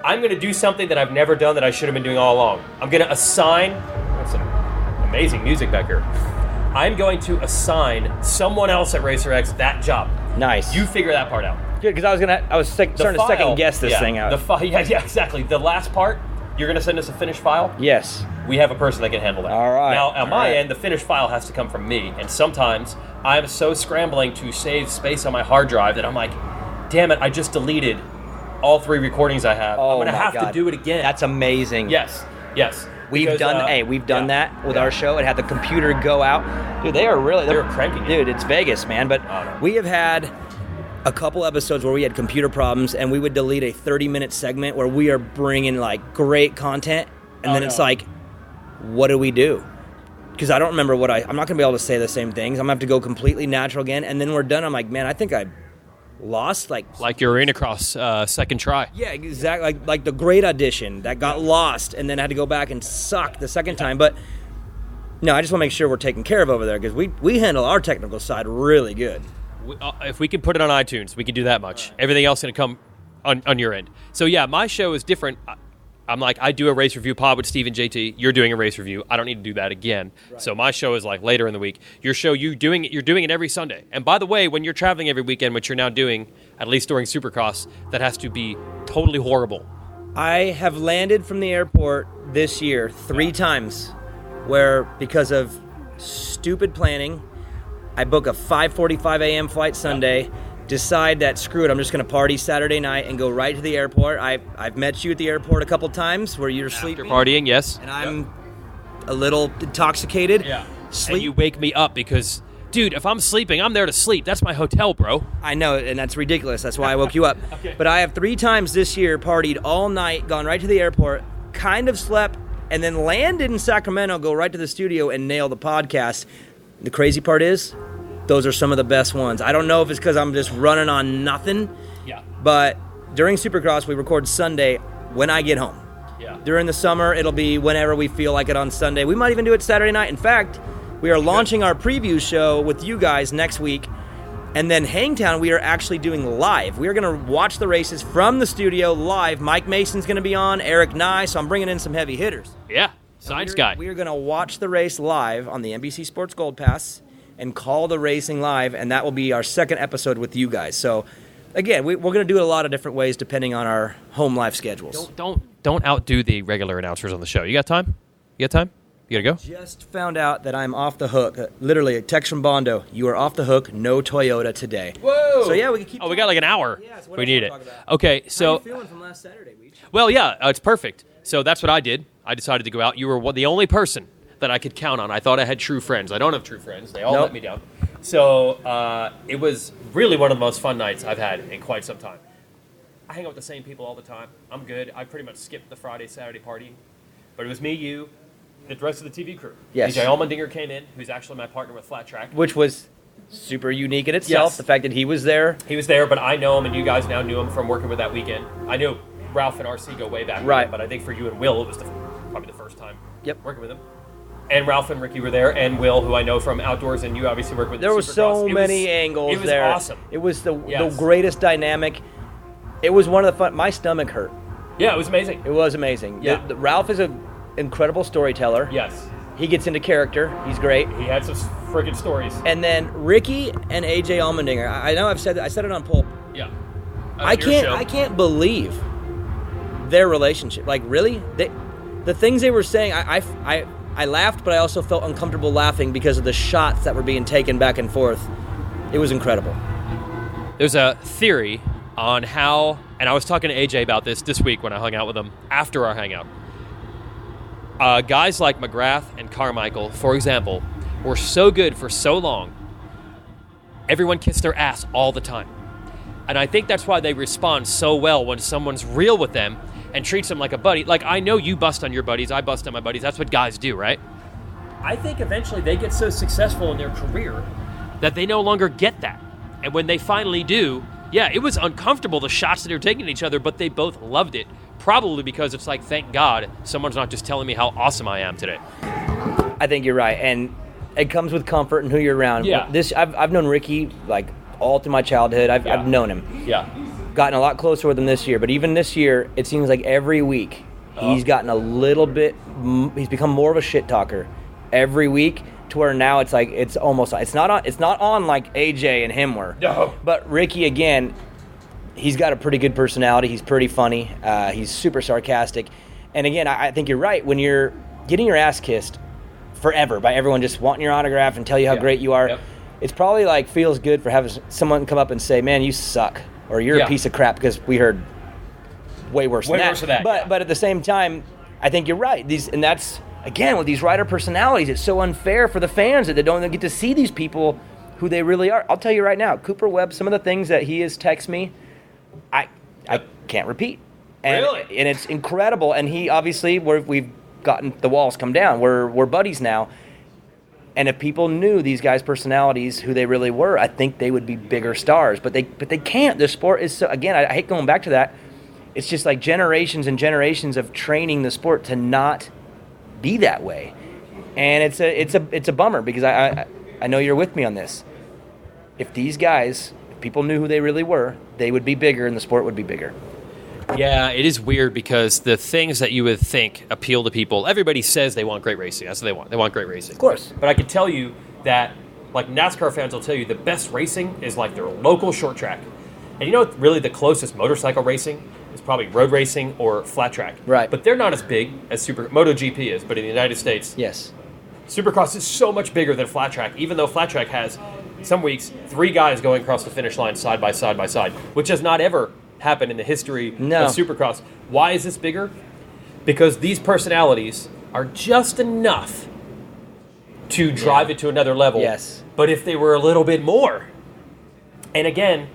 A: I'm going to do something that I've never done that I should have been doing all along. I'm going to assign, that's some amazing music back here. I'm going to assign someone else at Racer X that job.
B: Nice.
A: You figure that part out.
B: Good, because I was starting to second guess this thing out.
A: Yeah, exactly. The last part, you're going to send us a finished file?
B: Yes.
A: We have a person that can handle that.
B: All right.
A: Now, on my end, the finished file has to come from me. And sometimes I'm so scrambling to save space on my hard drive that I'm like, damn it, I just deleted all 3 recordings I have. I'm going to have to do it again.
B: That's amazing.
A: Yes.
B: We've done that with our show. It had the computer go out. Dude, they're
A: cranking it.
B: Dude, it's Vegas, man. But we have had a couple episodes where we had computer problems, and we would delete a 30-minute segment where we are bringing like great content, and then it's like, what do we do? Because I don't remember I'm not going to be able to say the same things. I'm going to have to go completely natural again, and then we're done. I'm like, man, I think I lost
A: like your arena cross second try.
B: Yeah, exactly. Like the great audition that got lost and then had to go back and suck the second time. But no, I just want to make sure we're taken care of over there because we handle our technical side really good.
A: If we can put it on iTunes, we can do that much. Everything else is going to come on your end. So yeah, my show is different. I'm like, I do a race review pod with Steve and JT. You're doing a race review. I don't need to do that again. Right. So my show is like later in the week. Your show, you're doing it every Sunday. And by the way, when you're traveling every weekend, which you're now doing, at least during Supercross, that has to be totally horrible.
B: I have landed from the airport this year 3 times where, because of stupid planning, I book a 5:45 a.m. flight Sunday, decide that, screw it, I'm just going to party Saturday night and go right to the airport. I've met you at the airport a couple times where you're sleeping.
A: After partying, yes.
B: And I'm a little intoxicated.
A: Yeah. And you wake me up because, dude, if I'm sleeping, I'm there to sleep. That's my hotel, bro.
B: I know, and that's ridiculous. That's why I woke you up. Okay. But I have 3 times this year partied all night, gone right to the airport, kind of slept, and then landed in Sacramento, go right to the studio and nail the podcast. The crazy part is, those are some of the best ones. I don't know if it's because I'm just running on nothing.
A: Yeah.
B: But during Supercross, we record Sunday when I get home.
A: Yeah.
B: During the summer, it'll be whenever we feel like it on Sunday. We might even do it Saturday night. In fact, we are launching our preview show with you guys next week. And then Hangtown, we are actually doing live. We are going to watch the races from the studio live. Mike Mason's going to be on, Eric Nye, so I'm bringing in some heavy hitters.
A: Yeah, science guy.
B: We are going to watch the race live on the NBC Sports Gold Pass and call the racing live, and that will be our second episode with you guys. So, again, we're going to do it a lot of different ways depending on our home life schedules.
A: Don't outdo the regular announcers on the show. You got time? You got to go?
B: Just found out that I'm off the hook. Literally, a text from Bondo. You are off the hook. No Toyota today.
A: Whoa!
B: So, yeah, we can keep
A: we got like an hour.
B: Yeah, so
A: we need it.
B: Okay,
A: so...
B: How are you feeling from last Saturday, Weech?
A: Well, yeah, it's perfect. So that's what I did. I decided to go out. You were the only person that I could count on. I thought I had true friends. I don't have true friends. They all let me down. So it was really one of the most fun nights I've had in quite some time. I hang out with the same people all the time. I'm good. I pretty much skipped the Friday, Saturday partying. But it was me, you, the rest of the TV crew.
B: Yes.
A: AJ Allmendinger came in, who's actually my partner with Flat Track.
B: Which was super unique in itself,
A: Yes.
B: the fact that he was there.
A: He was there, but I know him, and you guys now knew him from working with that weekend. I knew Ralph and RC go way back, with
B: Right.
A: him, but I think for you and Will, it was probably the first time
B: Yep.
A: working with him. And Ralph and Ricky were there, and Will, who I know from outdoors, and you obviously work with.
B: There
A: the
B: was
A: Supercross.
B: so many angles
A: It was
B: there.
A: awesome.
B: It was the
A: Yes.
B: greatest dynamic. It was one of the fun. My stomach hurt.
A: Yeah, it was amazing.
B: It was amazing.
A: Yeah.
B: Ralph is an incredible storyteller.
A: Yes.
B: He gets into character. He's great.
A: He had some freaking stories.
B: And then Ricky and AJ Allmendinger. I know I said it on Pulp.
A: Yeah.
B: I can't believe their relationship. Like, really? The things they were saying, I laughed, but I also felt uncomfortable laughing because of the shots that were being taken back and forth. It was incredible.
A: There's a theory on how, and I was talking to AJ about this week when I hung out with him after our hangout. Guys like McGrath and Carmichael, for example, were so good for so long, everyone kissed their ass all the time. And I think that's why they respond so well when someone's real with them and treats them like a buddy. Like, I know you bust on your buddies, I bust on my buddies. That's what guys do, right? I think eventually they get so successful in their career that they no longer get that. And when they finally do, yeah, it was uncomfortable, the shots that they were taking at each other, but they both loved it. Probably because it's like, thank God, someone's not just telling me how awesome I am today.
B: I think you're right. And it comes with comfort and who you're around.
A: Yeah.
B: I've known Ricky, like, all through my childhood. I've known him.
A: Yeah.
B: Gotten a lot closer with him this year, but even this year, it seems like every week he's gotten a little bit. He's become more of a shit talker every week, to where now it's like it's not on like AJ and him were.
A: No.
B: But Ricky, again, he's got a pretty good personality. He's pretty funny. He's super sarcastic, and again, I think you're right. When you're getting your ass kissed forever by everyone just wanting your autograph and tell you how great you are, it's probably like feels good for having someone come up and say, "Man, you suck." Or you're a piece of crap, because we heard way worse than that.
A: Worse than that,
B: but at the same time, I think you're right. And that's, again, with these rider personalities, it's so unfair for the fans that they don't get to see these people who they really are. I'll tell you right now, Cooper Webb, some of the things that he has texted me, I can't repeat. And,
A: Really?
B: And it's incredible. And he, obviously, we've gotten the walls come down. We're buddies now. And if people knew these guys' personalities, who they really were, I think they would be bigger stars. But they can't. The sport is so. Again, I hate going back to that. It's just like generations and generations of training the sport to not be that way, and it's a bummer, because I know you're with me on this. If these guys, if people knew who they really were, they would be bigger, and the sport would be bigger.
A: Yeah, it is weird, because the things that you would think appeal to people, everybody says they want great racing. That's what they want. They want great racing.
B: Of course.
A: But I can tell you that, like, NASCAR fans will tell you the best racing is like their local short track. And you know what, really the closest motorcycle racing is probably road racing or flat track.
B: Right.
A: But they're not as big as MotoGP is, but in the United States,
B: Yes.
A: Supercross is so much bigger than flat track, even though flat track has, some weeks, 3 guys going across the finish line side by side by side, which has not ever happened in the history of Supercross. Why is this bigger? Because these personalities are just enough to drive it to another level.
B: Yes.
A: But if they were a little bit more, and again,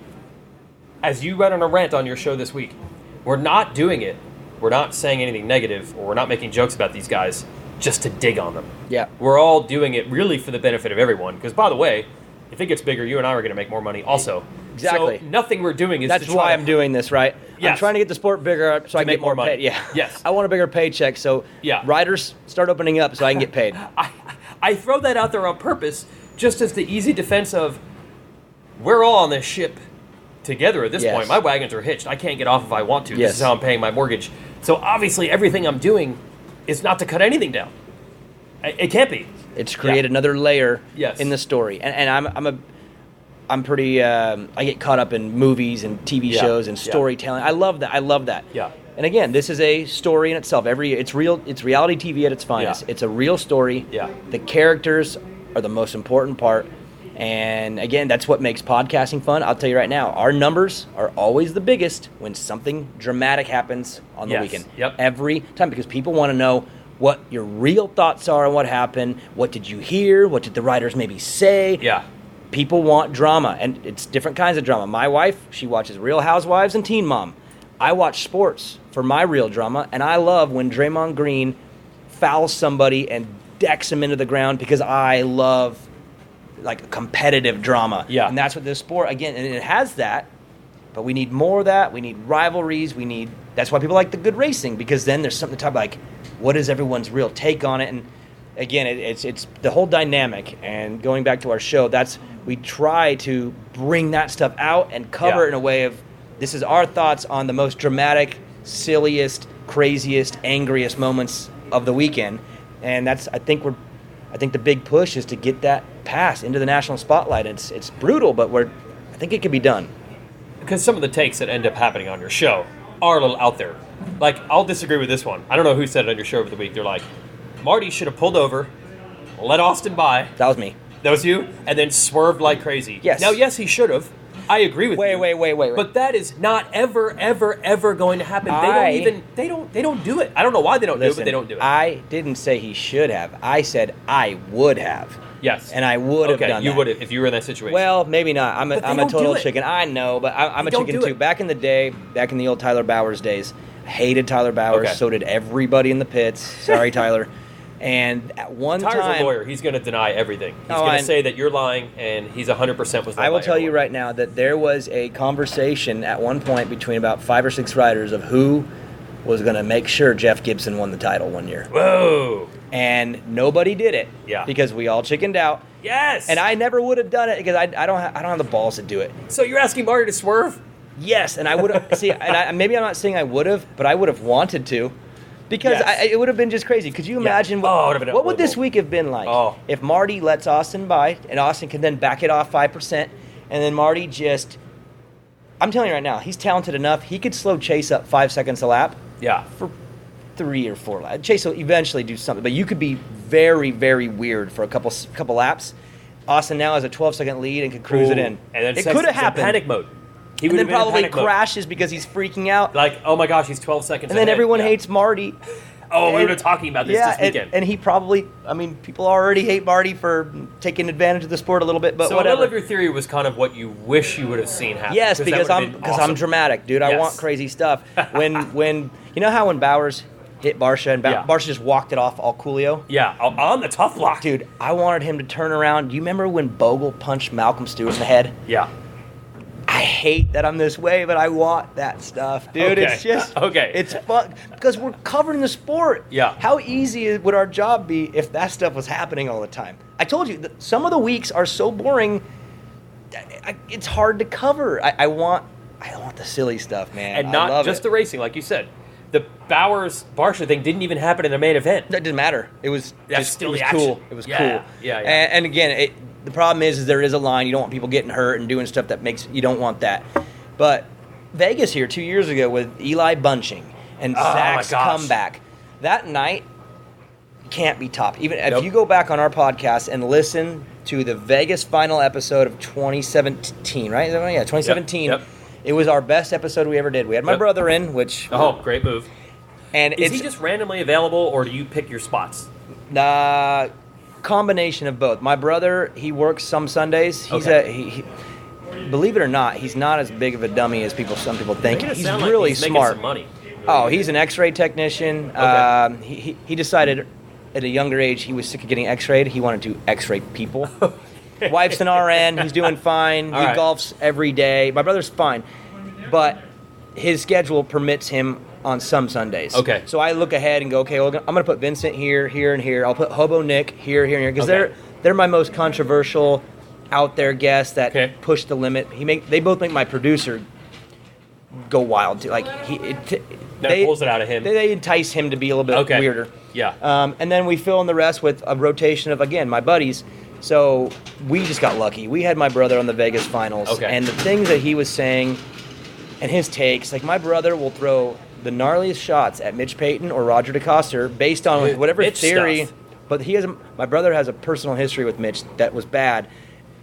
A: as you went on a rant on your show this week, we're not doing it, we're not saying anything negative, or we're not making jokes about these guys just to dig on them.
B: Yeah.
A: We're all doing it really for the benefit of everyone. Because, by the way, if it gets bigger, you and I are going to make more money also.
B: Exactly.
A: So nothing we're doing is
B: That's why I'm doing this, right?
A: Yes.
B: I'm trying to get the sport bigger so I can
A: make
B: get more
A: more money.
B: paid. Yeah.
A: Yes.
B: I want a bigger paycheck, so riders start opening up so I can get paid.
A: I throw that out there on purpose, just as the easy defense of, we're all on this ship together at this point. My wagons are hitched. I can't get off if I want to. This is how I'm paying my mortgage. So obviously everything I'm doing is not to cut anything down. It can't be.
B: It's create another layer
A: Yes.
B: in the story. And I'm pretty I get caught up in movies and TV shows and storytelling. I love that.
A: Yeah.
B: And again, this is a story in itself. It's reality TV at its finest.
A: Yeah.
B: It's a real story.
A: Yeah.
B: The characters are the most important part. And again, that's what makes podcasting fun. I'll tell you right now, our numbers are always the biggest when something dramatic happens on the weekend.
A: Yep.
B: Every time, because people want to know what your real thoughts are on what happened. What did you hear? What did the writers maybe say?
A: Yeah.
B: People want drama, and it's different kinds of drama. My wife, she watches Real Housewives and Teen Mom. I watch sports for my real drama, and I love when Draymond Green foul somebody and decks them into the ground because I love like competitive drama.
A: Yeah.
B: And that's what this sport, again, and it has that, but we need more of that. We need rivalries. That's why people like the good racing, because then there's something to talk about, like, what is everyone's real take on it? And again, it's the whole dynamic. And going back to our show, we try to bring that stuff out and cover it in a way of, this is our thoughts on the most dramatic, silliest, craziest, angriest moments of the weekend. And I think the big push is to get that passed into the national spotlight. It's brutal, but I think it can be done.
A: Because some of the takes that end up happening on your show are a little out there. Like, I'll disagree with this one. I don't know who said it on your show over the week. They're like, Marty should have pulled over, let Austin by.
B: That was me.
A: That was you? And then swerved like crazy.
B: Yes.
A: Now, yes, he should have. I agree with you.
B: Wait.
A: But that is not ever going to happen. They don't do it. I don't know why they don't do it, but they don't do it.
B: I didn't say he should have. I said I would have.
A: Yes.
B: And I would have done that.
A: You would have if you were in that situation.
B: Well, maybe not. I'm a total chicken. I know, but I'm a chicken too.
A: It.
B: Back in the day, back in the old Tyler Bowers days, I hated Tyler Bowers.
A: Okay.
B: So did everybody in the pits. Sorry, Tyler. And at one time...
A: Tyler's a lawyer. He's going to deny everything. He's going to say that you're lying, and he's 100% was lying.
B: I will tell you right now that there was a conversation at one point between about 5 or 6 riders of who was going to make sure Jeff Gibson won the title one year.
A: Whoa!
B: And nobody did it.
A: Yeah.
B: Because we all chickened out.
A: Yes!
B: And I never would have done it because I don't have the balls to do it.
A: So you're asking Marty to swerve?
B: Yes, and I would have... maybe I'm not saying I would have, but I would have wanted to. Because it would have been just crazy. Could you imagine what would this week have been like if Marty lets Austin by and Austin can then back it off 5% and then Marty just... I'm telling you right now, he's talented enough. He could slow Chase up 5 seconds a lap for 3 or 4 laps. Chase will eventually do something, but you could be very, very weird for a couple laps. Austin now has a 12-second lead and could cruise it in.
A: And then
B: it could have happened.
A: Panic mode.
B: And then probably crashes because he's freaking out.
A: Like, oh my gosh, he's 12 seconds
B: And then everyone hates Marty.
A: Oh, we were talking about this weekend.
B: And he probably, people already hate Marty for taking advantage of the sport a little bit, but
A: so
B: whatever.
A: So a little of your theory was kind of what you wish you would have seen happen.
B: Yes, because I'm dramatic, dude. I want crazy stuff. When you know how when Bowers hit Barsha and Barsha just walked it off all coolio?
A: Yeah, on the tough block.
B: Dude, I wanted him to turn around. Do you remember when Bogle punched Malcolm Stewart in the head?
A: Yeah.
B: I hate that I'm this way, but I want that stuff, dude.
A: Okay.
B: It's just it's fun because we're covering the sport.
A: Yeah.
B: How easy would our job be if that stuff was happening all the time? I told you that some of the weeks are so boring. It's hard to cover. I want the silly stuff, man.
A: And not just the racing, like you said. The Bowers-Barsha thing didn't even happen in a main event.
B: That didn't matter. It was
A: still
B: cool. It was cool.
A: Yeah.
B: And again, the problem is there is a line. You don't want people getting hurt and doing stuff you don't want that. But Vegas here 2 years ago with Eli Bunching and Zach's comeback. That night can't be topped. Even if you go back on our podcast and listen to the Vegas final episode of 2017, right? Yeah, 2017.
A: Yep.
B: It was our best episode we ever did. We had my brother in, which...
A: Oh, great move.
B: And
A: is he just randomly available, or do you pick your spots?
B: Combination of both. My brother, he works some Sundays. He's he believe it or not, he's not as big of a dummy as some people think. He's really
A: he's
B: smart.
A: Making some money.
B: Oh, he's an X-ray technician.
A: Okay.
B: He decided at a younger age he was sick of getting X-rayed. He wanted to X-ray people. Wife's an RN. He's doing fine. He golfs every day. My brother's fine, but his schedule permits him on some Sundays.
A: Okay.
B: So I look ahead and go, okay, well, I'm going to put Vincent here, here, and here. I'll put Hobo Nick here, here, and here, because they're my most controversial, out there guests that push the limit. They both make my producer go wild too. Like
A: they pulls it out of him.
B: They entice him to be a little bit weirder.
A: Yeah.
B: And then we fill in the rest with a rotation of my buddies. So we just got lucky. We had my brother on the Vegas finals, and the things that he was saying and his takes, like my brother will throw the gnarliest shots at Mitch Payton or Roger DeCoster based on whatever
A: Mitch
B: theory.
A: Stuff.
B: But my brother has a personal history with Mitch that was bad.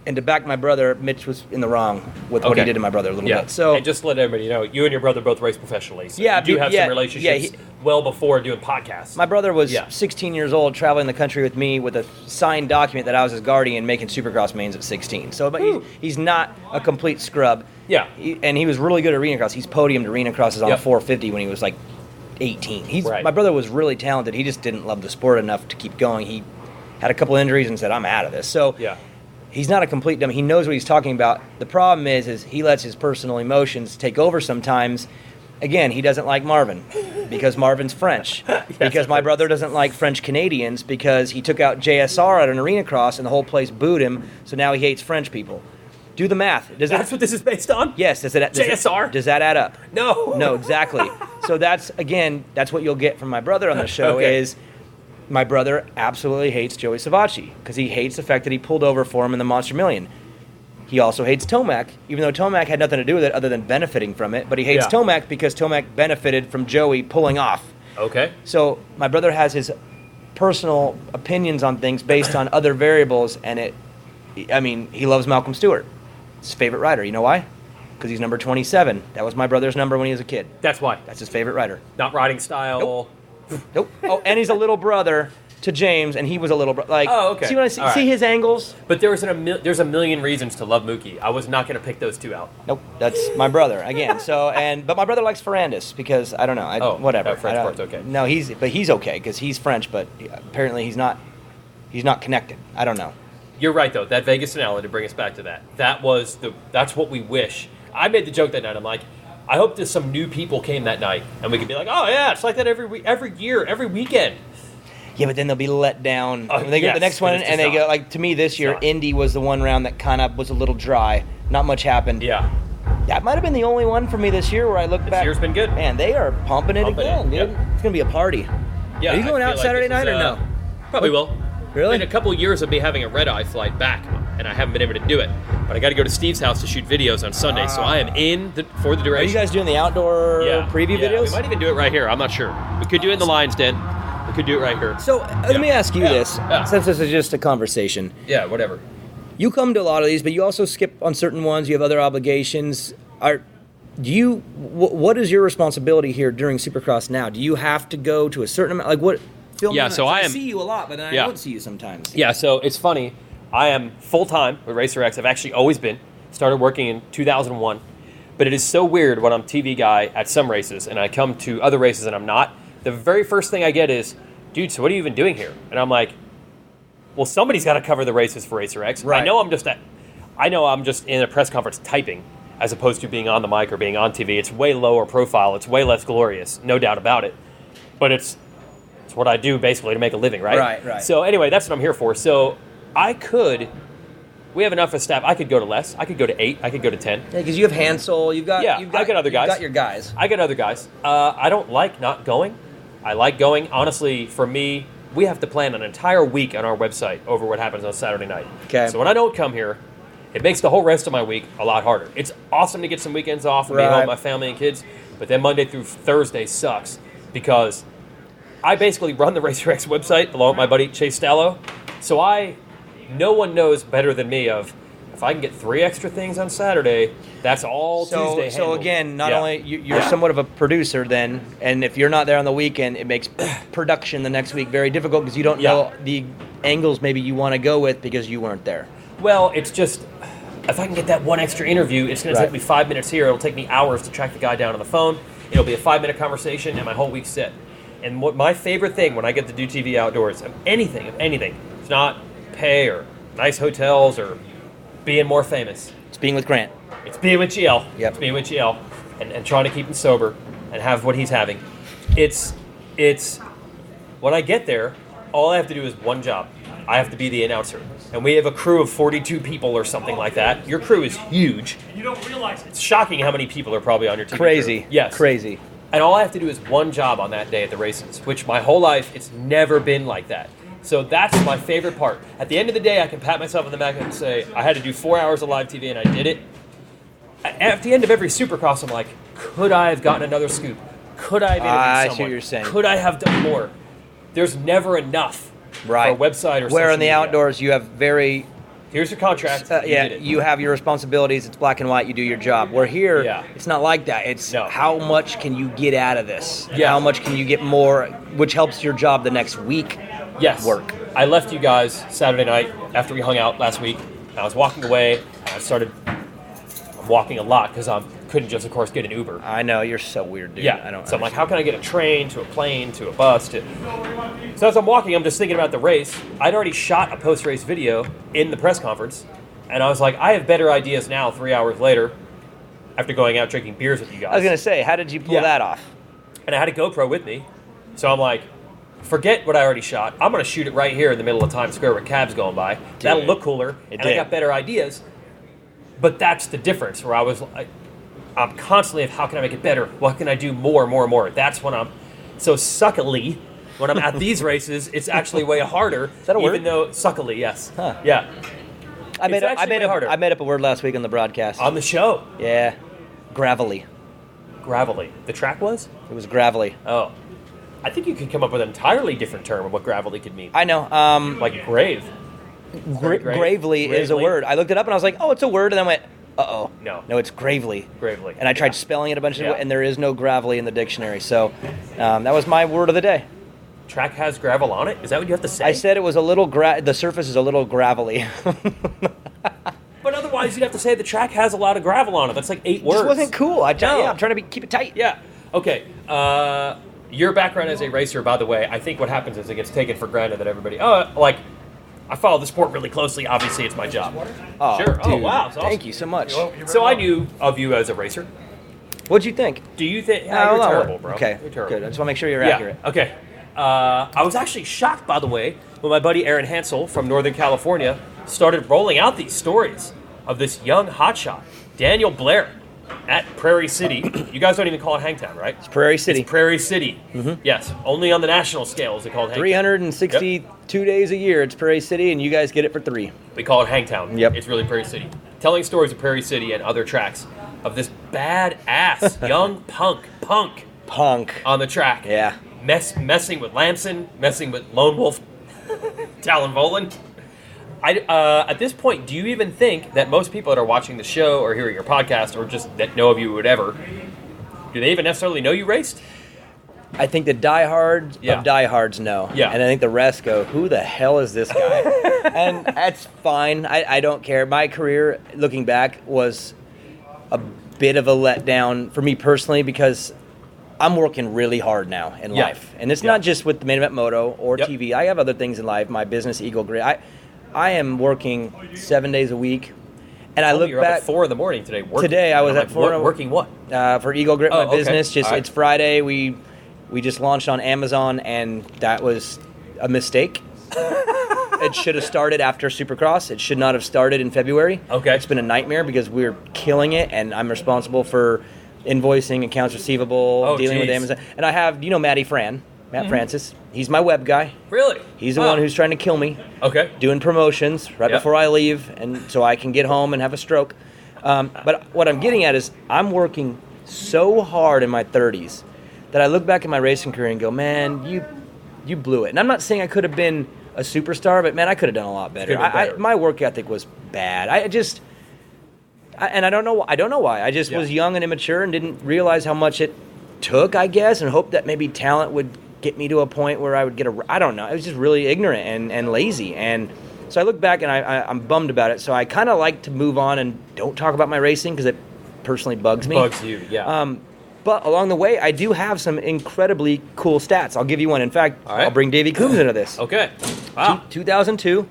B: And to back my brother, Mitch was in the wrong with what he did to my brother a little bit. So,
A: and just to let everybody know, you and your brother both race professionally. So you do have some relationships well before doing podcasts.
B: My brother was 16 years old, traveling the country with me with a signed document that I was his guardian making Supercross mains at 16. So he's not a complete scrub.
A: Yeah.
B: And he was really good at arena cross. He's podiumed arena crosses on 450 when he was like 18.
A: Right.
B: My brother was really talented. He just didn't love the sport enough to keep going. He had a couple injuries and said, I'm out of this. So he's not a complete dummy. He knows what he's talking about. The problem is he lets his personal emotions take over sometimes. Again, he doesn't like Marvin because Marvin's French. Because my brother doesn't like French Canadians because he took out JSR at an arena cross and the whole place booed him. So now he hates French people. Do the math.
A: That's what this is based on?
B: Yes.
A: JSR?
B: Does that add up?
A: No.
B: No, exactly. So that's what you'll get from my brother on the show is my brother absolutely hates Joey Savacci because he hates the fact that he pulled over for him in the Monster Million. He also hates Tomac, even though Tomac had nothing to do with it other than benefiting from it. But he hates Tomac because Tomac benefited from Joey pulling off.
A: Okay.
B: So my brother has his personal opinions on things based on other variables, and he loves Malcolm Stewart. It's his favorite rider. You know why? Because he's number 27. That was my brother's number when he was a kid.
A: That's why.
B: That's his favorite rider.
A: Not riding style.
B: Nope. Oh, and he's a little brother to James, and he was a little brother.
A: Okay.
B: See what I see? See his angles?
A: But there's a million reasons to love Mookie. I was not going to pick those two out.
B: Nope. That's my brother again. But my brother likes Ferrandis because I don't know. Whatever.
A: French part's okay.
B: No, he's okay because he's French, but apparently he's not connected. I don't know.
A: You're right though. That Vegas finale, to bring us back to that. That's what we wish. I made the joke that night. I'm like, I hope that some new people came that night and we could be like, oh yeah, it's like that every year, every weekend.
B: Yeah, but then they'll be let down. When they get the next one, and they go, like, to me this year, Indy was the one round that kind of was a little dry. Not much happened.
A: Yeah.
B: That might have been the only one for me this year where I look back.
A: This year's been good.
B: Man, they are pumping it again, dude.
A: Yep.
B: It's going to be a party.
A: Yeah.
B: Are you going out Saturday night or no?
A: Probably will.
B: Really?
A: In a couple of years of me having a red-eye flight back, and I haven't been able to do it. But I got to go to Steve's house to shoot videos on Sunday, so I am for the duration.
B: Are you guys doing the outdoor preview videos?
A: We might even do it right here. I'm not sure. We could do it in the Lions Den. We could do it right here.
B: So let me ask you this, since this is just a conversation.
A: Yeah, whatever.
B: You come to a lot of these, but you also skip on certain ones. You have other obligations. What is your responsibility here during Supercross now? Do you have to go to a certain amount? Like what? I
A: am.
B: See you a lot, but then I don't see you sometimes.
A: Yeah, so it's funny. I am full-time with Racer X. I've actually always been. Started working in 2001. But it is so weird when I'm TV guy at some races and I come to other races and I'm not. The very first thing I get is, dude, so what are you even doing here? And I'm like, well, somebody's got to cover the races for Racer X.
B: Right.
A: I know I'm just in a press conference typing as opposed to being on the mic or being on TV. It's way lower profile. It's way less glorious. No doubt about it. But it's what I do basically to make a living, right?
B: Right.
A: So anyway, that's what I'm here for. So we have enough of staff. I could go to less. I could go to 8. I could go to 10.
B: Yeah, because you have Hansel. I got other guys. You've got your guys.
A: I got other guys. I don't like not going. I like going. Honestly, for me, we have to plan an entire week on our website over what happens on Saturday night.
B: Okay.
A: So when I don't come here, it makes the whole rest of my week a lot harder. It's awesome to get some weekends off and be home with my family and kids, but then Monday through Thursday sucks because I basically run the Racer X website along with my buddy Chase Stallo. So no one knows better than me of if I can get 3 extra things on Saturday, that's all Tuesday handled.
B: So again, not only you're somewhat of a producer then, and if you're not there on the weekend, it makes production the next week very difficult because you don't know the angles maybe you want to go with because you weren't there.
A: Well, it's just if I can get that one extra interview, it's going to take me 5 minutes here. It'll take me hours to track the guy down on the phone. It'll be a 5-minute conversation, and my whole week's set. And what my favorite thing when I get to do TV outdoors, of anything, it's not pay or nice hotels or being more famous.
B: It's being with Grant.
A: It's being with GL.
B: Yep.
A: It's being with GL and trying to keep him sober and have what he's having. It's when I get there, all I have to do is one job. I have to be the announcer. And we have a crew of 42 people or something like that. Your crew is huge. And you don't realize it's shocking how many people are probably on your TV
B: Crazy.
A: crew. Yes.
B: Crazy.
A: And all I have to do is one job on that day at the races, which my whole life, it's never been like that. So that's my favorite part. At the end of the day, I can pat myself on the back and say, I had to do 4 hours of live TV and I did it. At the end of every Supercross, I'm like, could I have gotten another scoop? Could I have interviewed someone?
B: I see what you're saying.
A: Could I have done more? There's never enough for a website or
B: Where
A: social
B: in the
A: media.
B: outdoors, you have very...
A: Here's your contract. You did it.
B: You have your responsibilities. It's black and white. You do your job. Where here, it's not like that. It's how much can you get out of this?
A: Yeah.
B: How much can you get more, which helps your job the next week work.
A: I left you guys Saturday night after we hung out last week. I was walking away. I'm walking a lot because I'm couldn't just, of course, get an Uber.
B: I know, you're so weird, dude.
A: Yeah. So I'm like, how can I get a train to a plane to a bus? So as I'm walking, I'm just thinking about the race. I'd already shot a post-race video in the press conference, and I was like, I have better ideas now 3 hours later after going out drinking beers with you guys.
B: I was going to say, how did you pull that off?
A: And I had a GoPro with me, so I'm like, forget what I already shot. I'm going to shoot it right here in the middle of Times Square with cabs going by. That'll look cooler, I got better ideas. But that's the difference, where I was like, I'm constantly, how can I make it better? What can I do more? That's when I'm so suckily. When I'm at these races, it's actually way harder.
B: Is that a word?
A: Even though suckily, yes.
B: Huh.
A: Yeah.
B: I made up a word last week on the broadcast.
A: On the show?
B: Yeah. Gravelly.
A: Gravelly. The track was?
B: It was gravelly.
A: Oh. I think you could come up with an entirely different term of what gravelly could mean.
B: I know.
A: Like grave.
B: Gravely is a word. I looked it up and I was like, oh, it's a word. And then I went, uh-oh.
A: No,
B: it's gravely.
A: Gravely.
B: And I tried spelling it a bunch of and there is no gravelly in the dictionary. So that was my word of the day.
A: Track has gravel on it? Is that what you have to say?
B: I said it was a little, the surface is a little gravelly.
A: But otherwise, you'd have to say the track has a lot of gravel on it. That's like 8 words.
B: It wasn't cool. I'm trying to keep it tight.
A: Yeah. Okay. Your background as a racer, by the way, I think what happens is it gets taken for granted that everybody, I follow the sport really closely. Obviously, it's my job.
B: Oh,
A: sure.
B: Dude,
A: oh, wow. Awesome.
B: Thank you so much.
A: So I knew of you as a racer.
B: What'd you think?
A: Do you think... you're terrible, bro.
B: Okay,
A: you're terrible.
B: Good. I just want to make sure you're accurate.
A: Okay. I was actually shocked, by the way, when my buddy Aaron Hansel from Northern California started rolling out these stories of this young hotshot, Daniel Blair, at Prairie City. You guys don't even call it Hangtown, right?
B: It's Prairie City.
A: It's Prairie City. Mm-hmm. Yes. Only on the national scale is it called Hangtown.
B: 362 days a year, it's Prairie City, and you guys get it for 3.
A: We call it Hangtown.
B: Yep.
A: It's really Prairie City. Telling stories of Prairie City and other tracks of this badass young punk on the track.
B: Yeah.
A: Messing with Lamson, messing with Lone Wolf, Talon Volan. At this point, do you even think that most people that are watching the show or hearing your podcast or just that know of you or whatever, do they even necessarily know you raced?
B: I think the diehards of diehards know.
A: Yeah.
B: And I think the rest go, who the hell is this guy? And that's fine. I don't care. My career, looking back, was a bit of a letdown for me personally because I'm working really hard now in life. And it's not just with the Main Event Moto or TV. I have other things in life, my business, Eagle Grid. I am working 7 days a week. And I look
A: you're
B: back
A: up at 4 a.m. today working.
B: Today I was at 4
A: working what?
B: For Eagle Grit, my business.
A: Okay.
B: It's Friday. We just launched on Amazon, and that was a mistake. It should have started after Supercross. It should not have started in February.
A: Okay.
B: It's been a nightmare because we're killing it, and I'm responsible for invoicing, accounts receivable, dealing with Amazon. And I have, Matt Francis. He's my web guy.
A: Really?
B: He's the one who's trying to kill me.
A: Okay.
B: Doing promotions right before I leave, and so I can get home and have a stroke. But what I'm getting at is I'm working so hard in my 30s that I look back at my racing career and go, man, you blew it. And I'm not saying I could have been a superstar, but man, I could have done a lot better. My work ethic was bad. I don't know why. I just was young and immature and didn't realize how much it took, I guess, and hoped that maybe talent would get me to a point where I would I don't know. I was just really ignorant and lazy. And so I look back and I'm bummed about it. So I kind of like to move on and don't talk about my racing because it personally bugs me.
A: Bugs you, yeah.
B: But along the way, I do have some incredibly cool stats. I'll give you one. In fact, I'll bring Davey Coombs into this.
A: Okay. Wow.
B: 2002,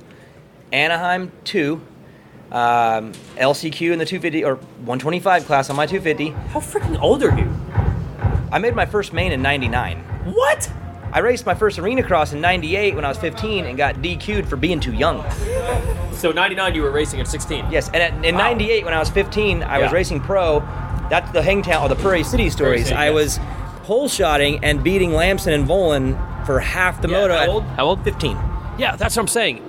B: Anaheim 2, LCQ in the 250 or 125 class on my 250.
A: How freaking old are you?
B: I made my first main in 99.
A: What?
B: I raced my first arena cross in 98 when I was 15 and got DQ'd for being too young.
A: So 99 you were racing at 16?
B: Yes, and in 98 when I was 15, I was racing pro. That's the Hangtown or the Prairie City stories. I was hole shotting and beating Lamson and Volan for half the moto.
A: How old?
B: 15.
A: Yeah, that's what I'm saying.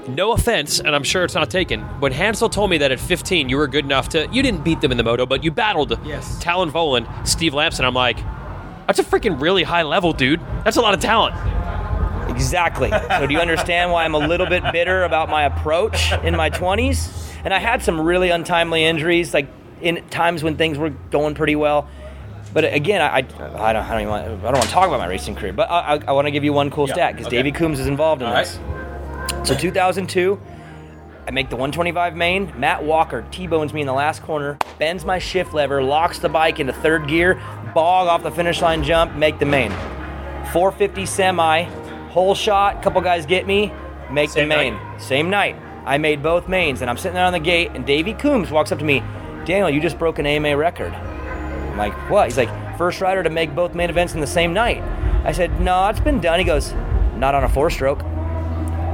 A: No offense, and I'm sure it's not taken. When Hansel told me that at 15 you were good enough you didn't beat them in the moto, but you battled Talon Volan, Steve Lamson, I'm like, that's a freaking really high level, dude. That's a lot of talent.
B: Exactly. So do you understand why I'm a little bit bitter about my approach in my 20s? And I had some really untimely injuries, like in times when things were going pretty well. But again, I don't want to talk about my racing career. But I want to give you one cool stat because Davey Coombs is involved in this. So 2002, I make the 125 main. Matt Walker T-bones me in the last corner, bends my shift lever, locks the bike into third gear, bog off the finish line jump, make the main. 450 semi, hole shot, couple guys get me, make the main. Same night. I made both mains, and I'm sitting there on the gate, and Davey Coombs walks up to me, Daniel, you just broke an AMA record. I'm like, what? He's like, first rider to make both main events in the same night. I said, no, it's been done. He goes, not on a 4-stroke.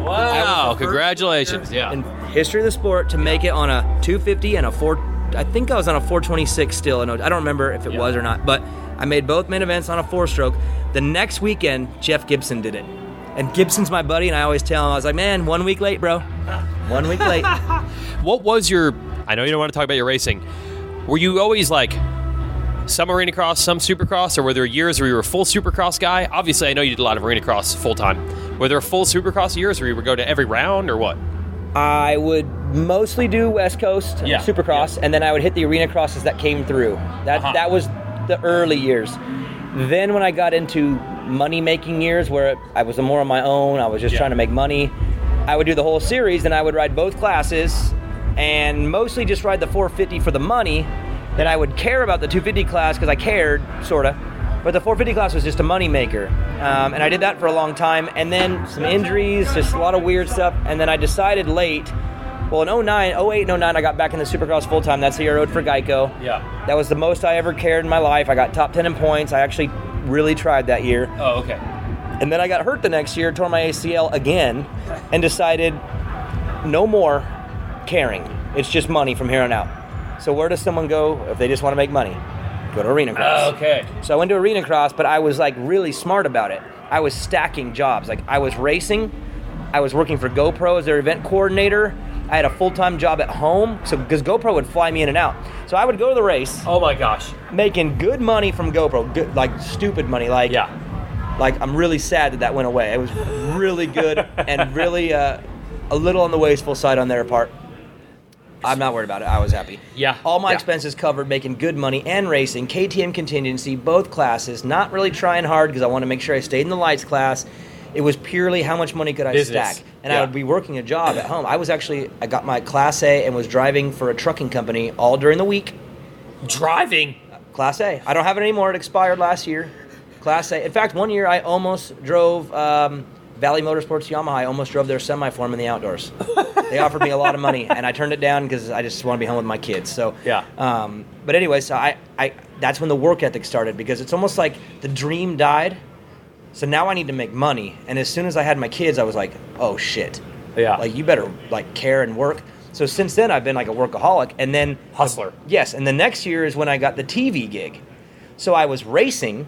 C: Wow, congratulations. Yeah.
B: In history of the sport to make it on a 250 and a 4, I think I was on a 426 still. I don't remember if it was or not, but I made both main events on a 4-stroke. The next weekend, Jeff Gibson did it. And Gibson's my buddy, and I always tell him, I was like, man, 1 week late, bro. 1 week late.
C: What was your, I know you don't want to talk about your racing, were you always like some arena cross, some supercross, or were there years where you were a full supercross guy? Obviously, I know you did a lot of arena cross full time. Were there full supercross years where you would go to every round, or what?
B: I would mostly do West Coast Supercross, and then I would hit the arena crosses that came through. That was the early years. Then when I got into money-making years, where I was more on my own, I was just trying to make money, I would do the whole series, and I would ride both classes, and mostly just ride the 450 for the money. Then I would care about the 250 class because I cared, sort of. But the 450 class was just a money maker. And I did that for a long time. And then some injuries, just a lot of weird stuff. And then I decided late, well, in 08 and 09, I got back in the Supercross full time. That's the year I rode for Geico.
C: Yeah.
B: That was the most I ever cared in my life. I got top 10 in points. I actually really tried that year.
C: Oh, okay.
B: And then I got hurt the next year, tore my ACL again, and decided no more caring. It's just money from here on out. So where does someone go if they just want to make money? Go to arena cross.
C: Okay.
B: So I went to arena cross, but I was like really smart about it. I was stacking jobs. Like I was racing, I was working for GoPro as their event coordinator. I had a full-time job at home, so because GoPro would fly me in and out. So I would go to the race.
C: Oh my gosh.
B: Making good money from GoPro, good, like stupid money. Like I'm really sad that went away. It was really good and really a little on the wasteful side on their part. I'm not worried about it. I was happy.
C: Yeah.
B: All my expenses covered, making good money and racing, KTM contingency, both classes, not really trying hard because I want to make sure I stayed in the lights class. It was purely how much money could I stack. And I would be working a job at home. I got my Class A and was driving for a trucking company all during the week.
C: Driving?
B: Class A. I don't have it anymore. It expired last year. Class A. In fact, one year I almost drove Valley Motorsports Yamaha. I almost drove their semi-form in the outdoors. They offered me a lot of money, and I turned it down because I just want to be home with my kids. So but anyway, so I that's when the work ethic started, because it's almost like the dream died. So now I need to make money. And as soon as I had my kids, I was like, oh shit.
C: Yeah.
B: Like you better like care and work. So since then I've been like a workaholic, and then
C: hustler.
B: Yes, and the next year is when I got the TV gig. So I was racing,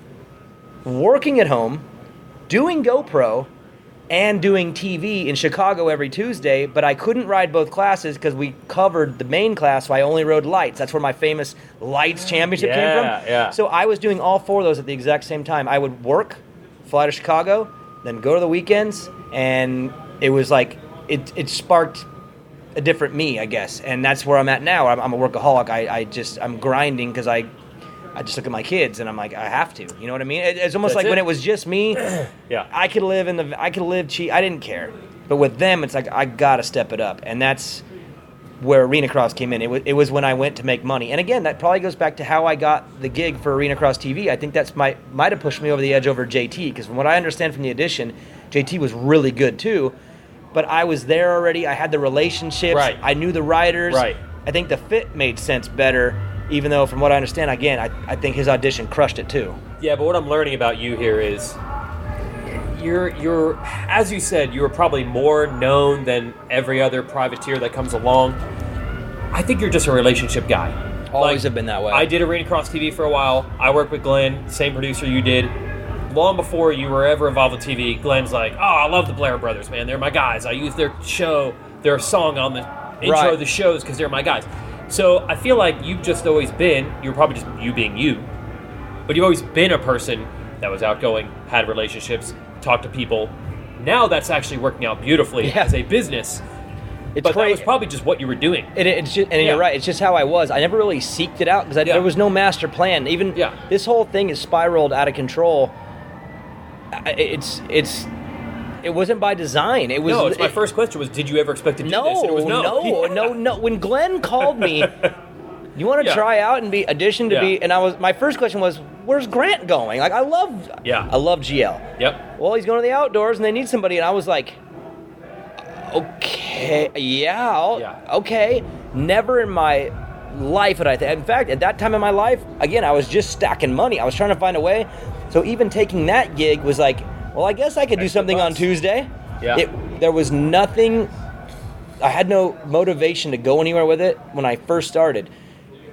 B: working at home, doing GoPro, and doing TV in Chicago every Tuesday, but I couldn't ride both classes because we covered the main class, so I only rode lights. That's where my famous lights championship came from.
C: Yeah.
B: So I was doing all four of those at the exact same time. I would work, fly to Chicago, then go to the weekends, and it was like, it sparked a different me, I guess. And that's where I'm at now. I'm a workaholic. I'm grinding because I just look at my kids and I'm like, I have to. You know what I mean? It's almost like when it was just me, I could live cheap. I didn't care. But with them, it's like I gotta step it up, and that's where Arena Cross came in. It was when I went to make money. And again, that probably goes back to how I got the gig for Arena Cross TV. I think that's might have pushed me over the edge over JT, because from what I understand from the audition, JT was really good too. But I was there already. I had the relationships.
C: Right.
B: I knew the riders.
C: Right.
B: I think the fit made sense better. Even though, from what I understand, again, I think his audition crushed it too.
C: Yeah, but what I'm learning about you here is you're as you said, you were probably more known than every other privateer that comes along. I think you're just a relationship guy.
B: Always have been that way.
C: I did Arena Cross TV for a while. I worked with Glenn, same producer you did. Long before you were ever involved with TV, Glenn's like, oh, I love the Blair brothers, man. They're my guys. I use their song on the intro of the shows because they're my guys. So I feel like you've just always been, you're probably just you being you, but you've always been a person that was outgoing, had relationships, talked to people. Now that's actually working out beautifully as a business. But that was probably just what you were doing.
B: You're right. It's just how I was. I never really seeked it out because there was no master plan. Even this whole thing is spiraled out of control. It It wasn't by design. It was.
C: No, my first question was, did you ever expect to do this? And it was
B: no. When Glenn called me, you want to try out and be audition to be, and my first question was, where's Grant going? Like, I love GL.
C: Yep.
B: Well, he's going to the outdoors, and they need somebody, and I was like, okay, okay. Never in my life would I think. In fact, at that time in my life, again, I was just stacking money. I was trying to find a way. So even taking that gig was like, well, I guess I could do something on Tuesday.
C: Yeah.
B: There was nothing. I had no motivation to go anywhere with it when I first started.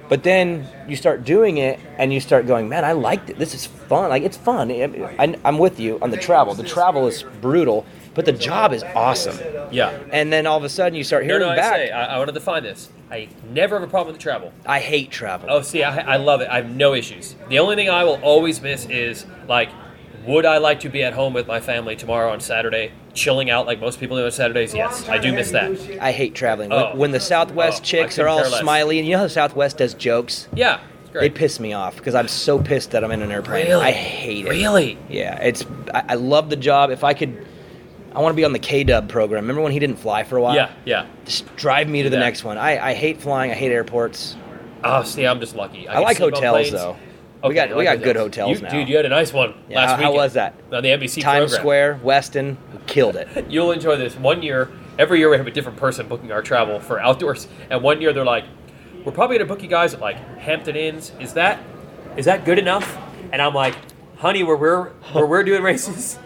B: But then you start doing it, and you start going, man, I liked it. This is fun. Like, it's fun. I'm with you on the travel. The travel is brutal, but the job is awesome.
C: Yeah.
B: And then all of a sudden, you start hearing back.
C: I want to define this. I never have a problem with the travel.
B: I hate travel.
C: Oh, see, I love it. I have no issues. The only thing I will always miss is, like, would I like to be at home with my family tomorrow on Saturday, chilling out like most people do on Saturdays? Yes, I do miss that.
B: I hate traveling. When the Southwest chicks are all smiley, and you know how the Southwest does jokes?
C: Yeah, it's great.
B: They piss me off because I'm so pissed that I'm in an airplane.
C: Really?
B: I hate it.
C: Really?
B: Yeah, I love the job. If I could, I want to be on the K-Dub program. Remember when he didn't fly for a while?
C: Yeah.
B: Just drive me to the next one. I hate flying. I hate airports.
C: Oh, see, I'm just lucky.
B: I like hotels, though.
C: Okay,
B: we got good hotels now.
C: Dude, you had a nice one last week.
B: How was that?
C: On the NBC
B: Times
C: program.
B: Square, Weston, killed it.
C: You'll enjoy this. Every year we have a different person booking our travel for outdoors. And one year they're like, we're probably going to book you guys at like Hampton Inns. Is that good enough? And I'm like, honey, where we're doing races,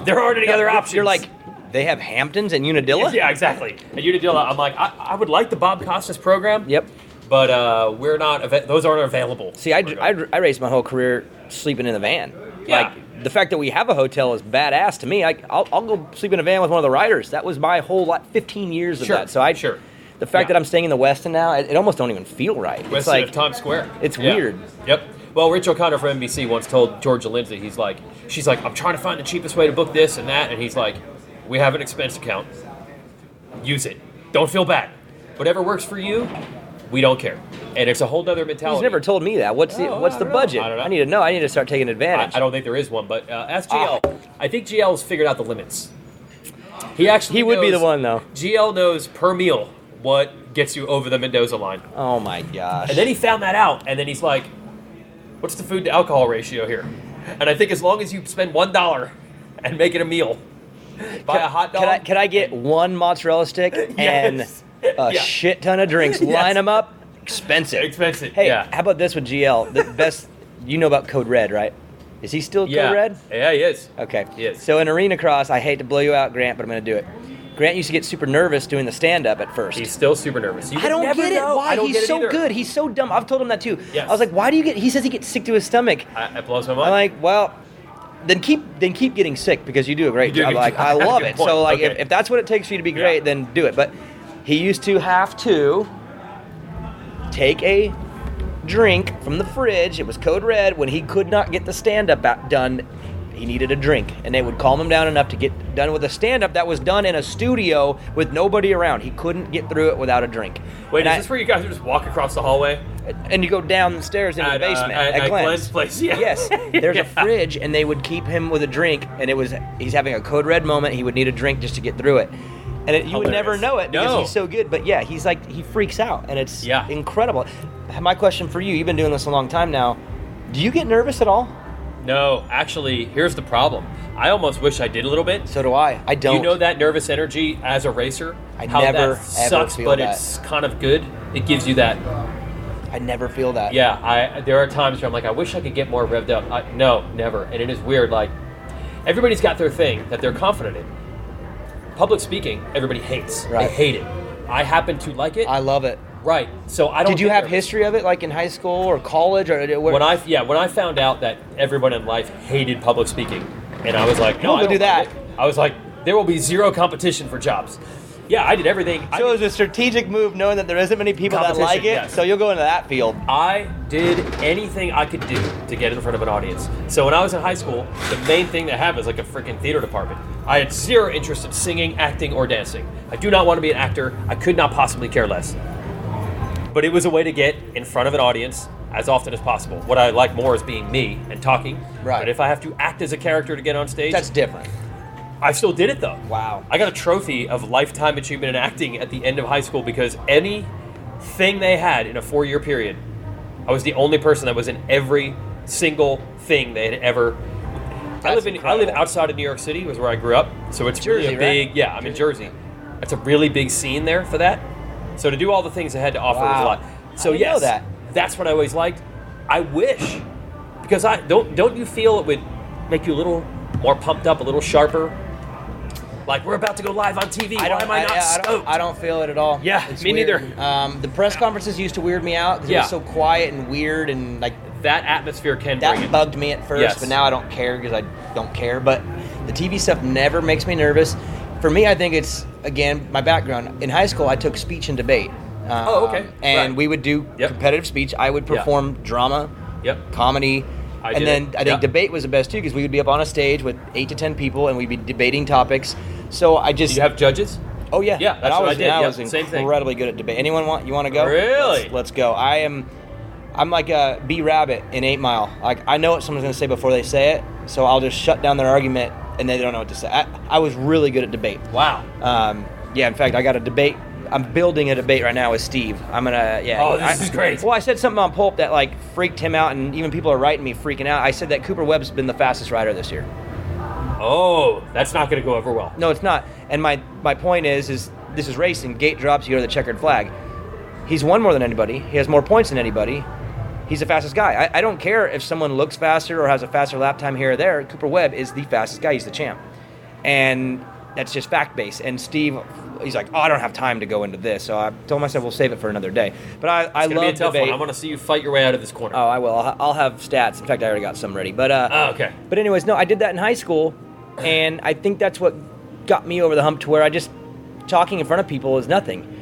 C: there aren't any other options.
B: You're like, they have Hamptons and Unadilla?
C: Yeah, exactly. And Unadilla, I'm like, I would like the Bob Costas program.
B: Yep.
C: But we're not. Those aren't available.
B: See, I raced my whole career sleeping in the van.
C: Yeah.
B: Like, the fact that we have a hotel is badass to me. I'll go sleep in a van with one of the riders. That was my whole 15 years of that. So the fact that I'm staying in the Westin now, it almost don't even feel right.
C: Westin
B: it's like
C: of Times Square.
B: It's weird.
C: Yep. Well, Rich O'Connor from NBC once told Georgia Lindsay, she's like, I'm trying to find the cheapest way to book this and that, and he's like, we have an expense account. Use it. Don't feel bad. Whatever works for you. We don't care. And it's a whole other mentality.
B: He's never told me that. What's the budget?
C: I don't know.
B: I need to know. I need to start taking advantage.
C: I don't think there is one, but ask GL. I think GL's figured out the limits. He
B: would be the one, though.
C: GL knows per meal what gets you over the Mendoza line.
B: Oh, my gosh.
C: And then he found that out, and then he's like, what's the food to alcohol ratio here? And I think as long as you spend $1 and make it a meal, buy a hot dog.
B: Can I get one mozzarella stick and a shit ton of drinks? Line them up. Expensive. Hey, how about this with GL? The best, you know about Code Red, right? Is he still Code Red?
C: Yeah, he is.
B: Okay.
C: He is.
B: So in Arena Cross, I hate to blow you out, Grant, but I'm going to do it. Grant used to get super nervous doing the stand-up at first.
C: He's still super nervous.
B: I don't get it. Why? He's so good. He's so dumb. I've told him that too.
C: Yes.
B: I was like, why do you get... He says he gets sick to his stomach.
C: It blows my mind.
B: I'm like, well... Then keep getting sick because you do a great job. Like, I love it. So like, if that's what it takes for you to be great, then do it. But he used to have to take a drink from the fridge. It was Code Red. When he could not get the stand-up done, he needed a drink. And they would calm him down enough to get done with a stand-up that was done in a studio with nobody around. He couldn't get through it without a drink.
C: Wait, is this where you guys would just walk across the hallway?
B: And you go down the stairs into the basement at
C: Glenn's place. Yeah.
B: Yes, there's a fridge, and they would keep him with a drink, and he's having a Code Red moment. He would need a drink just to get through it. And you would never know it because he's so good. But yeah, he's like, he freaks out, and it's incredible. My question for you, you've been doing this a long time now. Do you get nervous at all?
C: No, actually, here's the problem. I almost wish I did a little bit.
B: So do I. I don't.
C: You know that nervous energy as a racer?
B: How never,
C: that sucks,
B: ever feel
C: but
B: that.
C: it's kind of good. It gives you that.
B: I never feel that.
C: Yeah, there are times where I'm like, I wish I could get more revved up. No, never. And it is weird. Like, everybody's got their thing that they're confident in. Public speaking, everybody hates.
B: Right.
C: They hate it. I happen to like it.
B: I love it.
C: Right. So I don't.
B: Did you have history of it, like in high school or college, or
C: when I found out that everyone in life hated public speaking, and I was like, no, I don't
B: do that.
C: I was like, there will be zero competition for jobs. Yeah, I did everything.
B: So it was a strategic move, knowing that there isn't many people that like it.
C: Yes.
B: So you'll go into that field.
C: I did anything I could do to get in front of an audience. So when I was in high school, the main thing they have is like a freaking theater department. I had zero interest in singing, acting, or dancing. I do not want to be an actor. I could not possibly care less. But it was a way to get in front of an audience as often as possible. What I like more is being me and talking.
B: Right.
C: But if I have to act as a character to get on stage,
B: that's different.
C: I still did it, though.
B: Wow.
C: I got a trophy of Lifetime Achievement in Acting at the end of high school because anything they had in a 4-year period, I was the only person that was in every single thing they had ever. I live outside of New York City, was where I grew up, so it's
B: Jersey,
C: really a big.
B: right?
C: Yeah, I'm in Jersey. It's a really big scene there for that. So to do all the things I had to offer was a lot. So
B: I didn't know that.
C: That's what I always liked. I wish, because don't you feel it would make you a little more pumped up, a little sharper? Like, we're about to go live on TV. Why am I not stoked?
B: I don't feel it at all.
C: Yeah,
B: It's
C: me
B: weird.
C: neither.
B: The press conferences used to weird me out because it was so quiet and weird and like
C: that atmosphere can bring
B: that
C: it.
B: bugged me at first,
C: Yes.
B: but now I don't care because I don't care. But the TV stuff never makes me nervous. For me, I think it's, again, my background. In high school, I took speech and debate.
C: Okay.
B: And
C: Right.
B: we would do competitive speech. I would perform drama, comedy. I think debate was the best too because we would be up on a stage with 8 to 10 people and we'd be debating topics. So I just...
C: Do you have judges?
B: Oh, yeah.
C: Yeah, that's what I did.
B: I
C: Yeah,
B: was
C: same thing.
B: incredibly good at debate. Anyone want to go?
C: Really?
B: Let's go. I'm like a B Rabbit in 8 Mile. Like, I know what someone's going to say before they say it, so I'll just shut down their argument and they don't know what to say. I was really good at debate.
C: Wow.
B: In fact, I got a debate. I'm building a debate right now with Steve. I'm going to,
C: Oh, this is great.
B: Well, I said something on Pulp that, like, freaked him out, and even people are writing me freaking out. I said that Cooper Webb's been the fastest rider this year.
C: Oh, that's not going to go over well.
B: No, it's not. And my point is this is racing. Gate drops, you go to the checkered flag. He's won more than anybody. He has more points than anybody. He's the fastest guy. I don't care if someone looks faster or has a faster lap time here or there. Cooper Webb is the fastest guy. He's the champ. And that's just fact-based. And Steve, he's like, I don't have time to go into this. So I told myself we'll save it for another day. But I love
C: be a tough
B: debate.
C: one. I want to see you fight your way out of this corner.
B: Oh, I will. I'll have stats. In fact, I already got some ready. But
C: okay.
B: But anyways, no, I did that in high school, and I think that's what got me over the hump to where I just talking in front of people is nothing.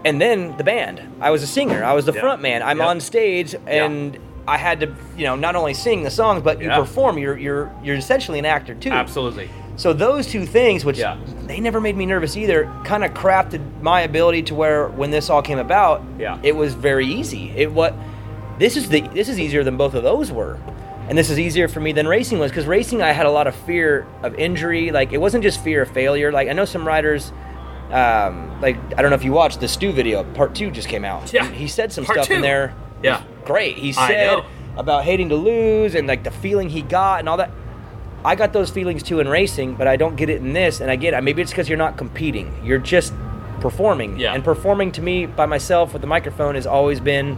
B: And then the band. I was a singer. I was the front man. I'm on stage, and I had to, not only sing the songs, but you perform. You're essentially an actor too.
C: Absolutely.
B: So those two things, which they never made me nervous either, kind of crafted my ability to where when this all came about, it was very easy. This is easier than both of those were. And this is easier for me than racing was, because racing I had a lot of fear of injury. Like, it wasn't just fear of failure. Like, I know some riders, I don't know if you watched the Stu video, part 2 just came out.
C: Yeah.
B: He said some
C: Part
B: stuff
C: 2.
B: in there.
C: Yeah.
B: Great. He said about hating to lose and like the feeling he got and all that. I got those feelings too in racing, but I don't get it in this. And I get it. Maybe it's because you're not competing. You're just performing.
C: Yeah.
B: And performing to me by myself with the microphone has always been,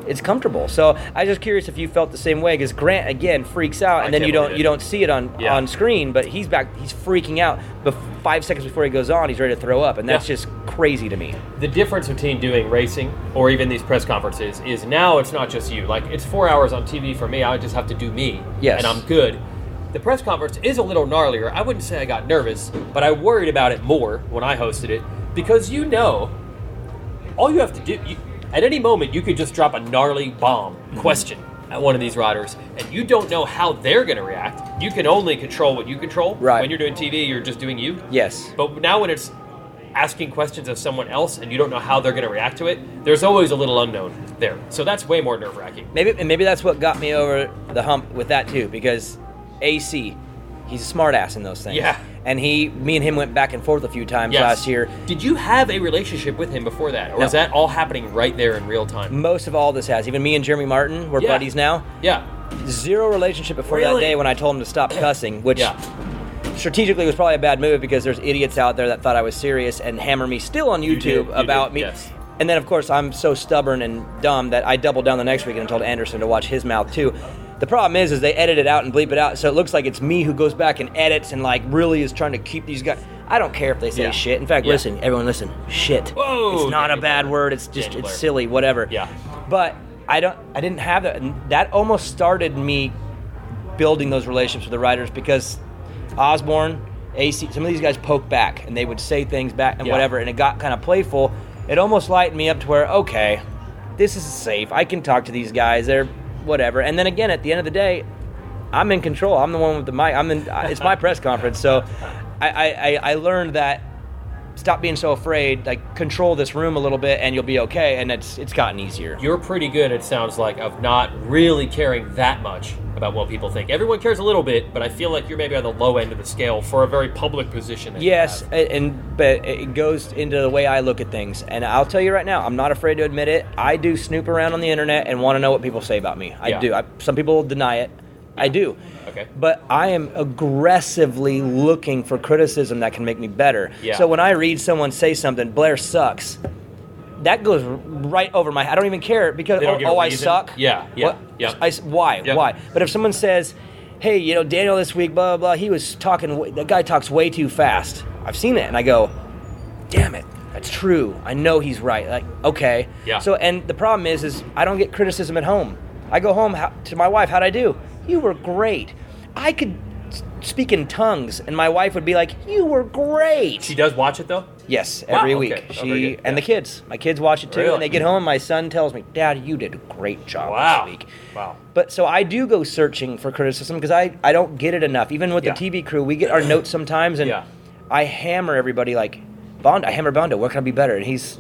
B: it's comfortable. So I was just curious if you felt the same way, because Grant again freaks out, and then you don't see it on screen, but he's freaking out. But 5 seconds before he goes on, he's ready to throw up, and that's just crazy to me.
C: The difference between doing racing or even these press conferences is now it's not just you. Like, it's 4 hours on TV for me. I just have to do me, and I'm good. The press conference is a little gnarlier. I wouldn't say I got nervous, but I worried about it more when I hosted it, because all you have to do, at any moment you could just drop a gnarly bomb question at one of these riders, and you don't know how they're going to react. You can only control what you control.
B: Right.
C: When you're doing TV, you're just doing you.
B: Yes.
C: But now when it's asking questions of someone else and you don't know how they're going to react to it, there's always a little unknown there. So that's way more nerve-wracking.
B: Maybe that's what got me over the hump with that too, because AC, he's a smart ass in those things.
C: Yeah.
B: And me and him went back and forth a few times last year.
C: Did you have a relationship with him before that? Or was that all happening right there in real time?
B: Most of all this has. Even me and Jeremy Martin, we're buddies now.
C: Yeah.
B: Zero relationship before that day when I told him to stop cussing, which strategically was probably a bad move, because there's idiots out there that thought I was serious and hammer me still on YouTube about me.
C: Yes.
B: And then, of course, I'm so stubborn and dumb that I doubled down the next week and told Anderson to watch his mouth too. The problem is they edit it out and bleep it out, so it looks like it's me who goes back and edits and like really is trying to keep these guys. I don't care if they say shit. In fact, listen, everyone listen, shit.
C: Whoa,
B: it's not a bad word. It's just it's silly, whatever.
C: Yeah.
B: But I didn't have that. And that almost started me building those relationships with the riders, because Osborne, AC, some of these guys poke back and they would say things back and whatever, and it got kind of playful. It almost lightened me up to where, okay, this is safe. I can talk to these guys. They're whatever. And then again, at the end of the day, I'm in control. I'm the one with the mic. It's my press conference. So I learned that stop being so afraid, like control this room a little bit and you'll be okay. And it's gotten easier.
C: You're pretty good, it sounds like, of not really caring that much about what people think. Everyone cares a little bit, but I feel like you're maybe on the low end of the scale for a very public position. That
B: yes,
C: you have.
B: but it goes into the way I look at things. And I'll tell you right now, I'm not afraid to admit it. I do snoop around on the internet and want to know what people say about me. I do. Some people deny it. I do.
C: Okay.
B: But I am aggressively looking for criticism that can make me better.
C: Yeah.
B: So when I read someone say something, Blair sucks, that goes right over my head. I don't even care because, I suck?
C: Yeah.
B: Why?
C: Yeah.
B: Why? But if someone says, hey, Daniel this week, blah, blah, blah, he was talking, that guy talks way too fast. I've seen it, and I go, damn it, that's true. I know he's right. Like, okay.
C: Yeah.
B: So, and the problem is I don't get criticism at home. I go home to my wife, how'd I do? You were great. I could speak in tongues, and my wife would be like, you were great.
C: She does watch it, though?
B: Yes, every week.
C: Okay.
B: She and the kids. My kids watch it too,
C: Really?
B: and they get home. My son tells me, "Dad, you did a great job this week."
C: Wow.
B: But so I do go searching for criticism because I don't get it enough. Even with the TV crew, we get our notes sometimes, and I hammer everybody like, I hammer Bondo. Where can I be better? And he's,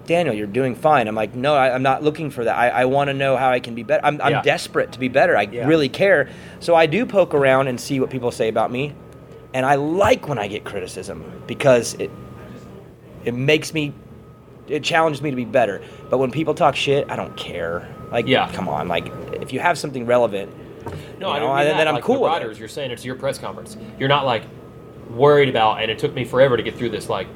B: Daniel, you're doing fine. I'm like, no, I'm not looking for that. I want to know how I can be better. I'm desperate to be better. I really care. So I do poke around and see what people say about me, and I like when I get criticism because it makes me, it challenges me to be better. But when people talk shit, I don't care. Like, come on. Like, if you have something relevant,
C: no, I don't mean
B: then I'm
C: like
B: cool
C: the
B: with
C: riders,
B: it.
C: You're saying it's your press conference. You're not like worried about, and it took me forever to get through this. Like,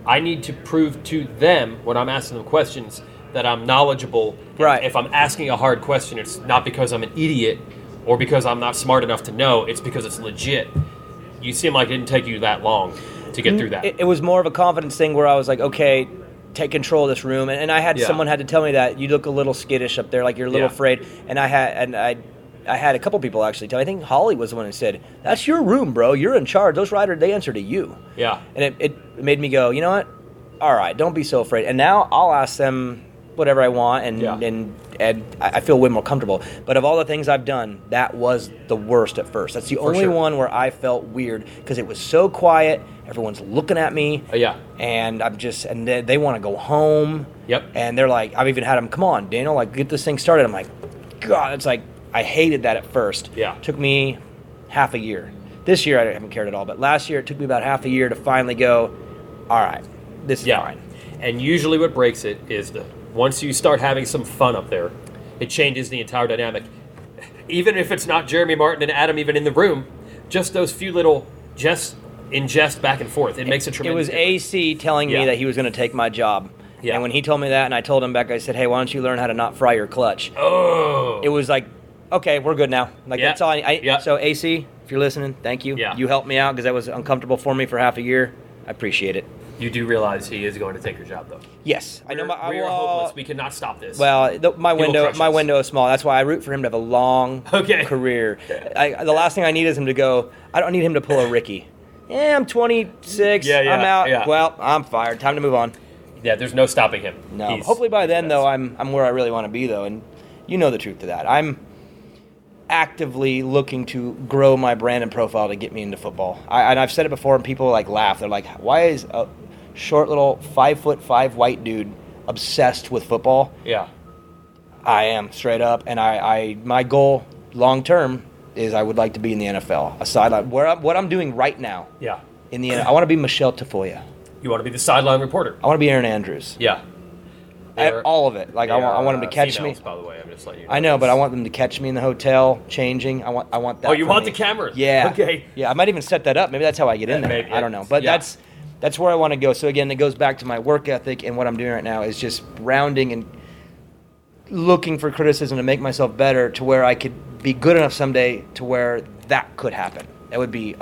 C: I need to prove to them when I'm asking them questions that I'm knowledgeable.
B: Right.
C: If I'm asking a hard question, it's not because I'm an idiot or because I'm not smart enough to know. It's because it's legit. You seem like it didn't take you that long to get through that.
B: It was more of a confidence thing where I was like, okay, take control of this room. And I had someone had to tell me that you look a little skittish up there, like you're a little afraid. And I had a couple people actually tell me. I think Holly was the one who said, that's your room, bro. You're in charge. Those riders, they answer to you.
C: Yeah.
B: And it made me go, you know what? All right, don't be so afraid. And now I'll ask them whatever I want, and I feel way more comfortable. But of all the things I've done, that was the worst at first. That's the only one where I felt weird because it was so quiet. Everyone's looking at me. And I'm just, and they want to go home.
C: Yep.
B: And they're like, I've even had them, come on, Daniel, like get this thing started. I'm like, God, it's like, I hated that at first.
C: Yeah.
B: It took me half a year. This year I haven't cared at all, but last year it took me about half a year to finally go, all right, this is fine.
C: And usually what breaks it is once you start having some fun up there, it changes the entire dynamic. Even if it's not Jeremy Martin and Adam even in the room, just those few little jest back and forth, it makes a tremendous difference.
B: It was AC telling me that he was going to take my job. Yeah. And when he told me that and I told him back, I said, hey, why don't you learn how to not fry your clutch?
C: Oh.
B: It was like, okay, we're good now. Like, that's all So, AC, if you're listening, thank you.
C: Yeah.
B: You helped me out because that was uncomfortable for me for half a year. I appreciate it.
C: You do realize he is going to take your job, though.
B: Yes.
C: I know. We are hopeless. We cannot stop this.
B: Well, my window is small. That's why I root for him to have a long career. The last thing I need is him to go, I don't need him to pull a Ricky. I'm 26. I'm out.
C: Yeah.
B: Well, I'm fired. Time to move on.
C: Yeah, there's no stopping him.
B: No. Hopefully by then, though, I'm where I really want to be, though. And you know the truth to that. I'm actively looking to grow my brand and profile to get me into football. And I've said it before, and people laugh. They're like, why is a short little 5'5" white dude obsessed with football?
C: Yeah.
B: I am, straight up. And my goal long term is I would like to be in the NFL. A sideline. What I'm doing right now.
C: Yeah.
B: I want to be Michelle Tafoya.
C: You want to be the sideline reporter.
B: I want to be Aaron Andrews.
C: Yeah.
B: All of it. Like I want them to catch
C: females,
B: me.
C: By the way, I'm just letting you know.
B: I know, but I want them to catch me in the hotel, changing. I want that.
C: Oh, you want
B: me.
C: the cameras?
B: Yeah.
C: Okay.
B: Yeah, I might even set that up. Maybe that's how I get in there.
C: Maybe,
B: I don't know, but that's where I want to go. So again, it goes back to my work ethic, and what I'm doing right now is just rounding and looking for criticism to make myself better, to where I could be good enough someday to where that could happen. That would be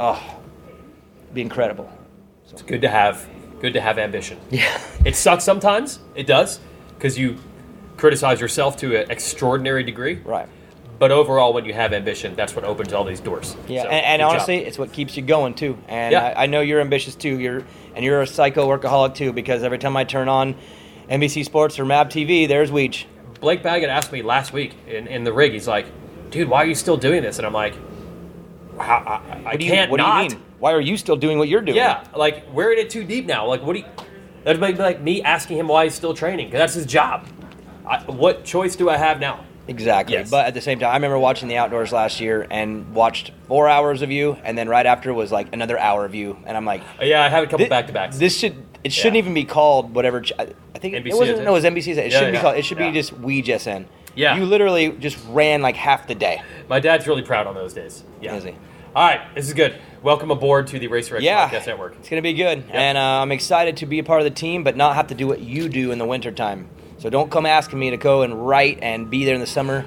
B: be incredible. So.
C: It's good to have ambition.
B: Yeah.
C: It sucks sometimes. It does, because you criticize yourself to an extraordinary degree.
B: Right.
C: But overall, when you have ambition, that's what opens all these doors.
B: Yeah,
C: so,
B: and honestly, it's what keeps you going too. And I know you're ambitious too. You're a psycho workaholic too, because every time I turn on NBC Sports or MAB TV, there's Weech.
C: Blake Baggett asked me last week in the rig. He's like, "Dude, why are you still doing this?" And I'm like, "I can't
B: what
C: not."
B: Do you mean? Why are you still doing what you're doing?
C: Yeah, like we're in it too deep now. Like, what do you? That'd be like me asking him why he's still training, because that's his job. What choice do I have now?
B: Exactly.
C: Yes.
B: But at the same time, I remember watching the outdoors last year and watched 4 hours of you, and then right after was like another hour of you, and I'm like,
C: Yeah, I had a couple back-to-backs.
B: It shouldn't even be called whatever. I think
C: NBC
B: it wasn't.
C: is it?
B: No, it was NBC. It shouldn't be called. It should
C: Yeah.
B: be just We Just In.
C: Yeah.
B: You literally just ran like half the day.
C: My dad's really proud on those days. Yeah.
B: Is he?
C: All right, this is good. Welcome aboard to the Racer X
B: Yeah.
C: Podcast Network.
B: It's gonna be good, and I'm excited to be a part of the team, but not have to do what you do in the wintertime. So don't come asking me to go and write and be there in the summer.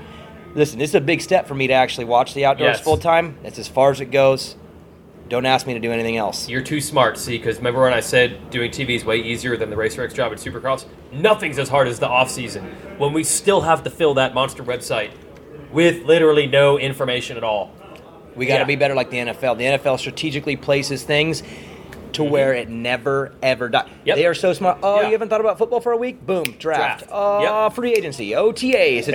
B: Listen, this is a big step for me to actually watch the outdoors
C: Yes.
B: full time. It's as far as it goes. Don't ask me to do anything else.
C: You're too smart, see, because remember when I said doing TV is way easier than the Racer X job at Supercross? Nothing's as hard as the off-season, when we still have to fill that monster website with literally no information at all.
B: We got to
C: Yeah.
B: be better like the NFL. The NFL strategically places things to where it never, ever dies.
C: Yep.
B: They are so smart. Oh,
C: Yeah.
B: you haven't thought about football for a week? Boom, draft.
C: Yep.
B: Free agency, OTAs.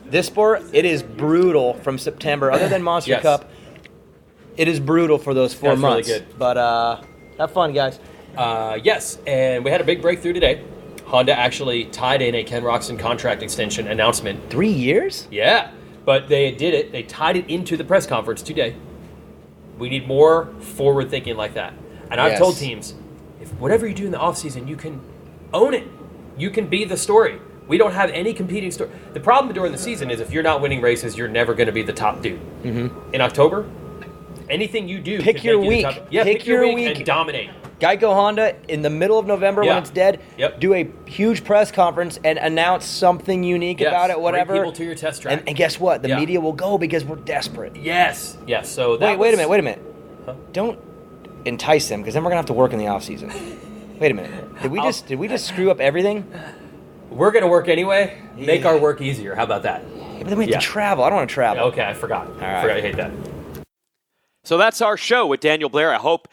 B: This sport, it is brutal from September. Other than Monster
C: Yes.
B: Cup, it is brutal for those 4
C: That's really
B: months.
C: good.
B: But have fun, guys.
C: Yes, and we had a big breakthrough today. Honda actually tied in a Ken Roczen contract extension announcement.
B: 3 years?
C: Yeah, but they did it. They tied it into the press conference today. We need more forward thinking like that. And I've
B: Yes.
C: told teams, if whatever you do in the offseason, you can own it. You can be the story. We don't have any competing story. The problem during the season is if you're not winning races, you're never going to be the top dude. In October, anything you do,
B: Pick
C: can
B: your
C: make you the
B: week.
C: top- Yeah, pick your week and dominate.
B: Geico Honda, in the middle of November when
C: Yeah.
B: it's dead,
C: Yep.
B: do a huge press conference and announce something unique
C: Yes,
B: about it,
C: bring
B: whatever.
C: people to your test track.
B: And guess what? The
C: Yeah.
B: media will go because we're desperate.
C: Yes. So that
B: Wait a
C: was-
B: minute. Don't entice them, because then we're gonna have to work in the off season. Wait a minute. Did we just screw up everything?
C: We're going to work anyway. Make
B: Yeah.
C: our work easier. How about that?
B: Yeah, but then we have
C: Yeah.
B: to travel. I don't want to travel.
C: Okay, I forgot.
B: right.
C: I forgot. I hate that.
A: So that's our show with Daniel Blair. I hope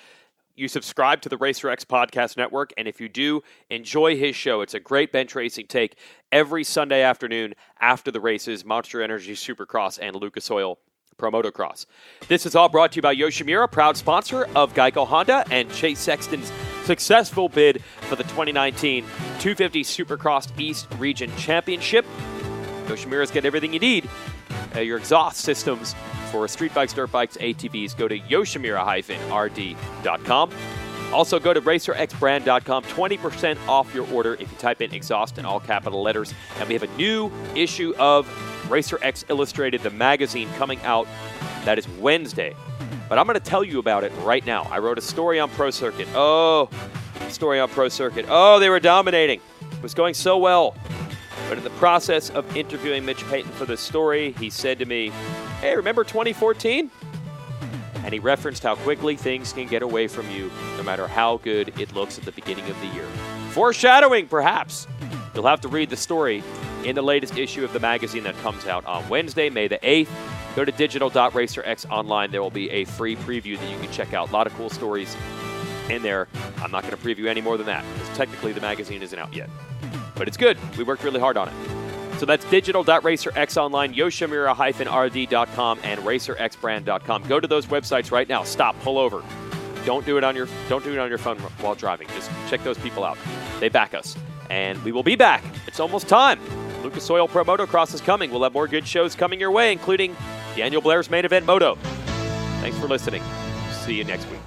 A: you subscribe to the Racer X Podcast Network, and if you do, enjoy his show. It's a great bench racing take every Sunday afternoon after the races, Monster Energy Supercross and Lucas Oil Pro Motocross. This is all brought to you by Yoshimura, proud sponsor of Geico Honda, and Chase Sexton's successful bid for the 2019 250 Supercross East Region Championship. Yoshimura's got everything you need. Your exhaust systems for street bikes, dirt bikes, ATVs. Go to yoshimura-rd.com. Also, go to racerxbrand.com. 20% off your order if you type in exhaust in all capital letters. And we have a new issue of Racer X Illustrated, the magazine, coming out. That is Wednesday. But I'm going to tell you about it right now. I wrote a story on Pro Circuit. Oh, they were dominating. It was going so well. But in the process of interviewing Mitch Payton for this story, he said to me, hey, remember 2014? And he referenced how quickly things can get away from you, no matter how good it looks at the beginning of the year. Foreshadowing, perhaps. You'll have to read the story in the latest issue of the magazine that comes out on Wednesday, May the 8th. Go to digital.racerx online. There will be a free preview that you can check out. A lot of cool stories in there. I'm not going to preview any more than that, because technically the magazine isn't out yet. But it's good. We worked really hard on it. So that's digital.racerx online, yoshimura-rd.com, and racerxbrand.com. Go to those websites right now. Stop. Pull over. Don't do it on your phone while driving. Just check those people out. They back us. And we will be back. It's almost time. Lucas Oil Pro Motocross is coming. We'll have more good shows coming your way, including Daniel Blair's Main Event Moto. Thanks for listening. See you next week.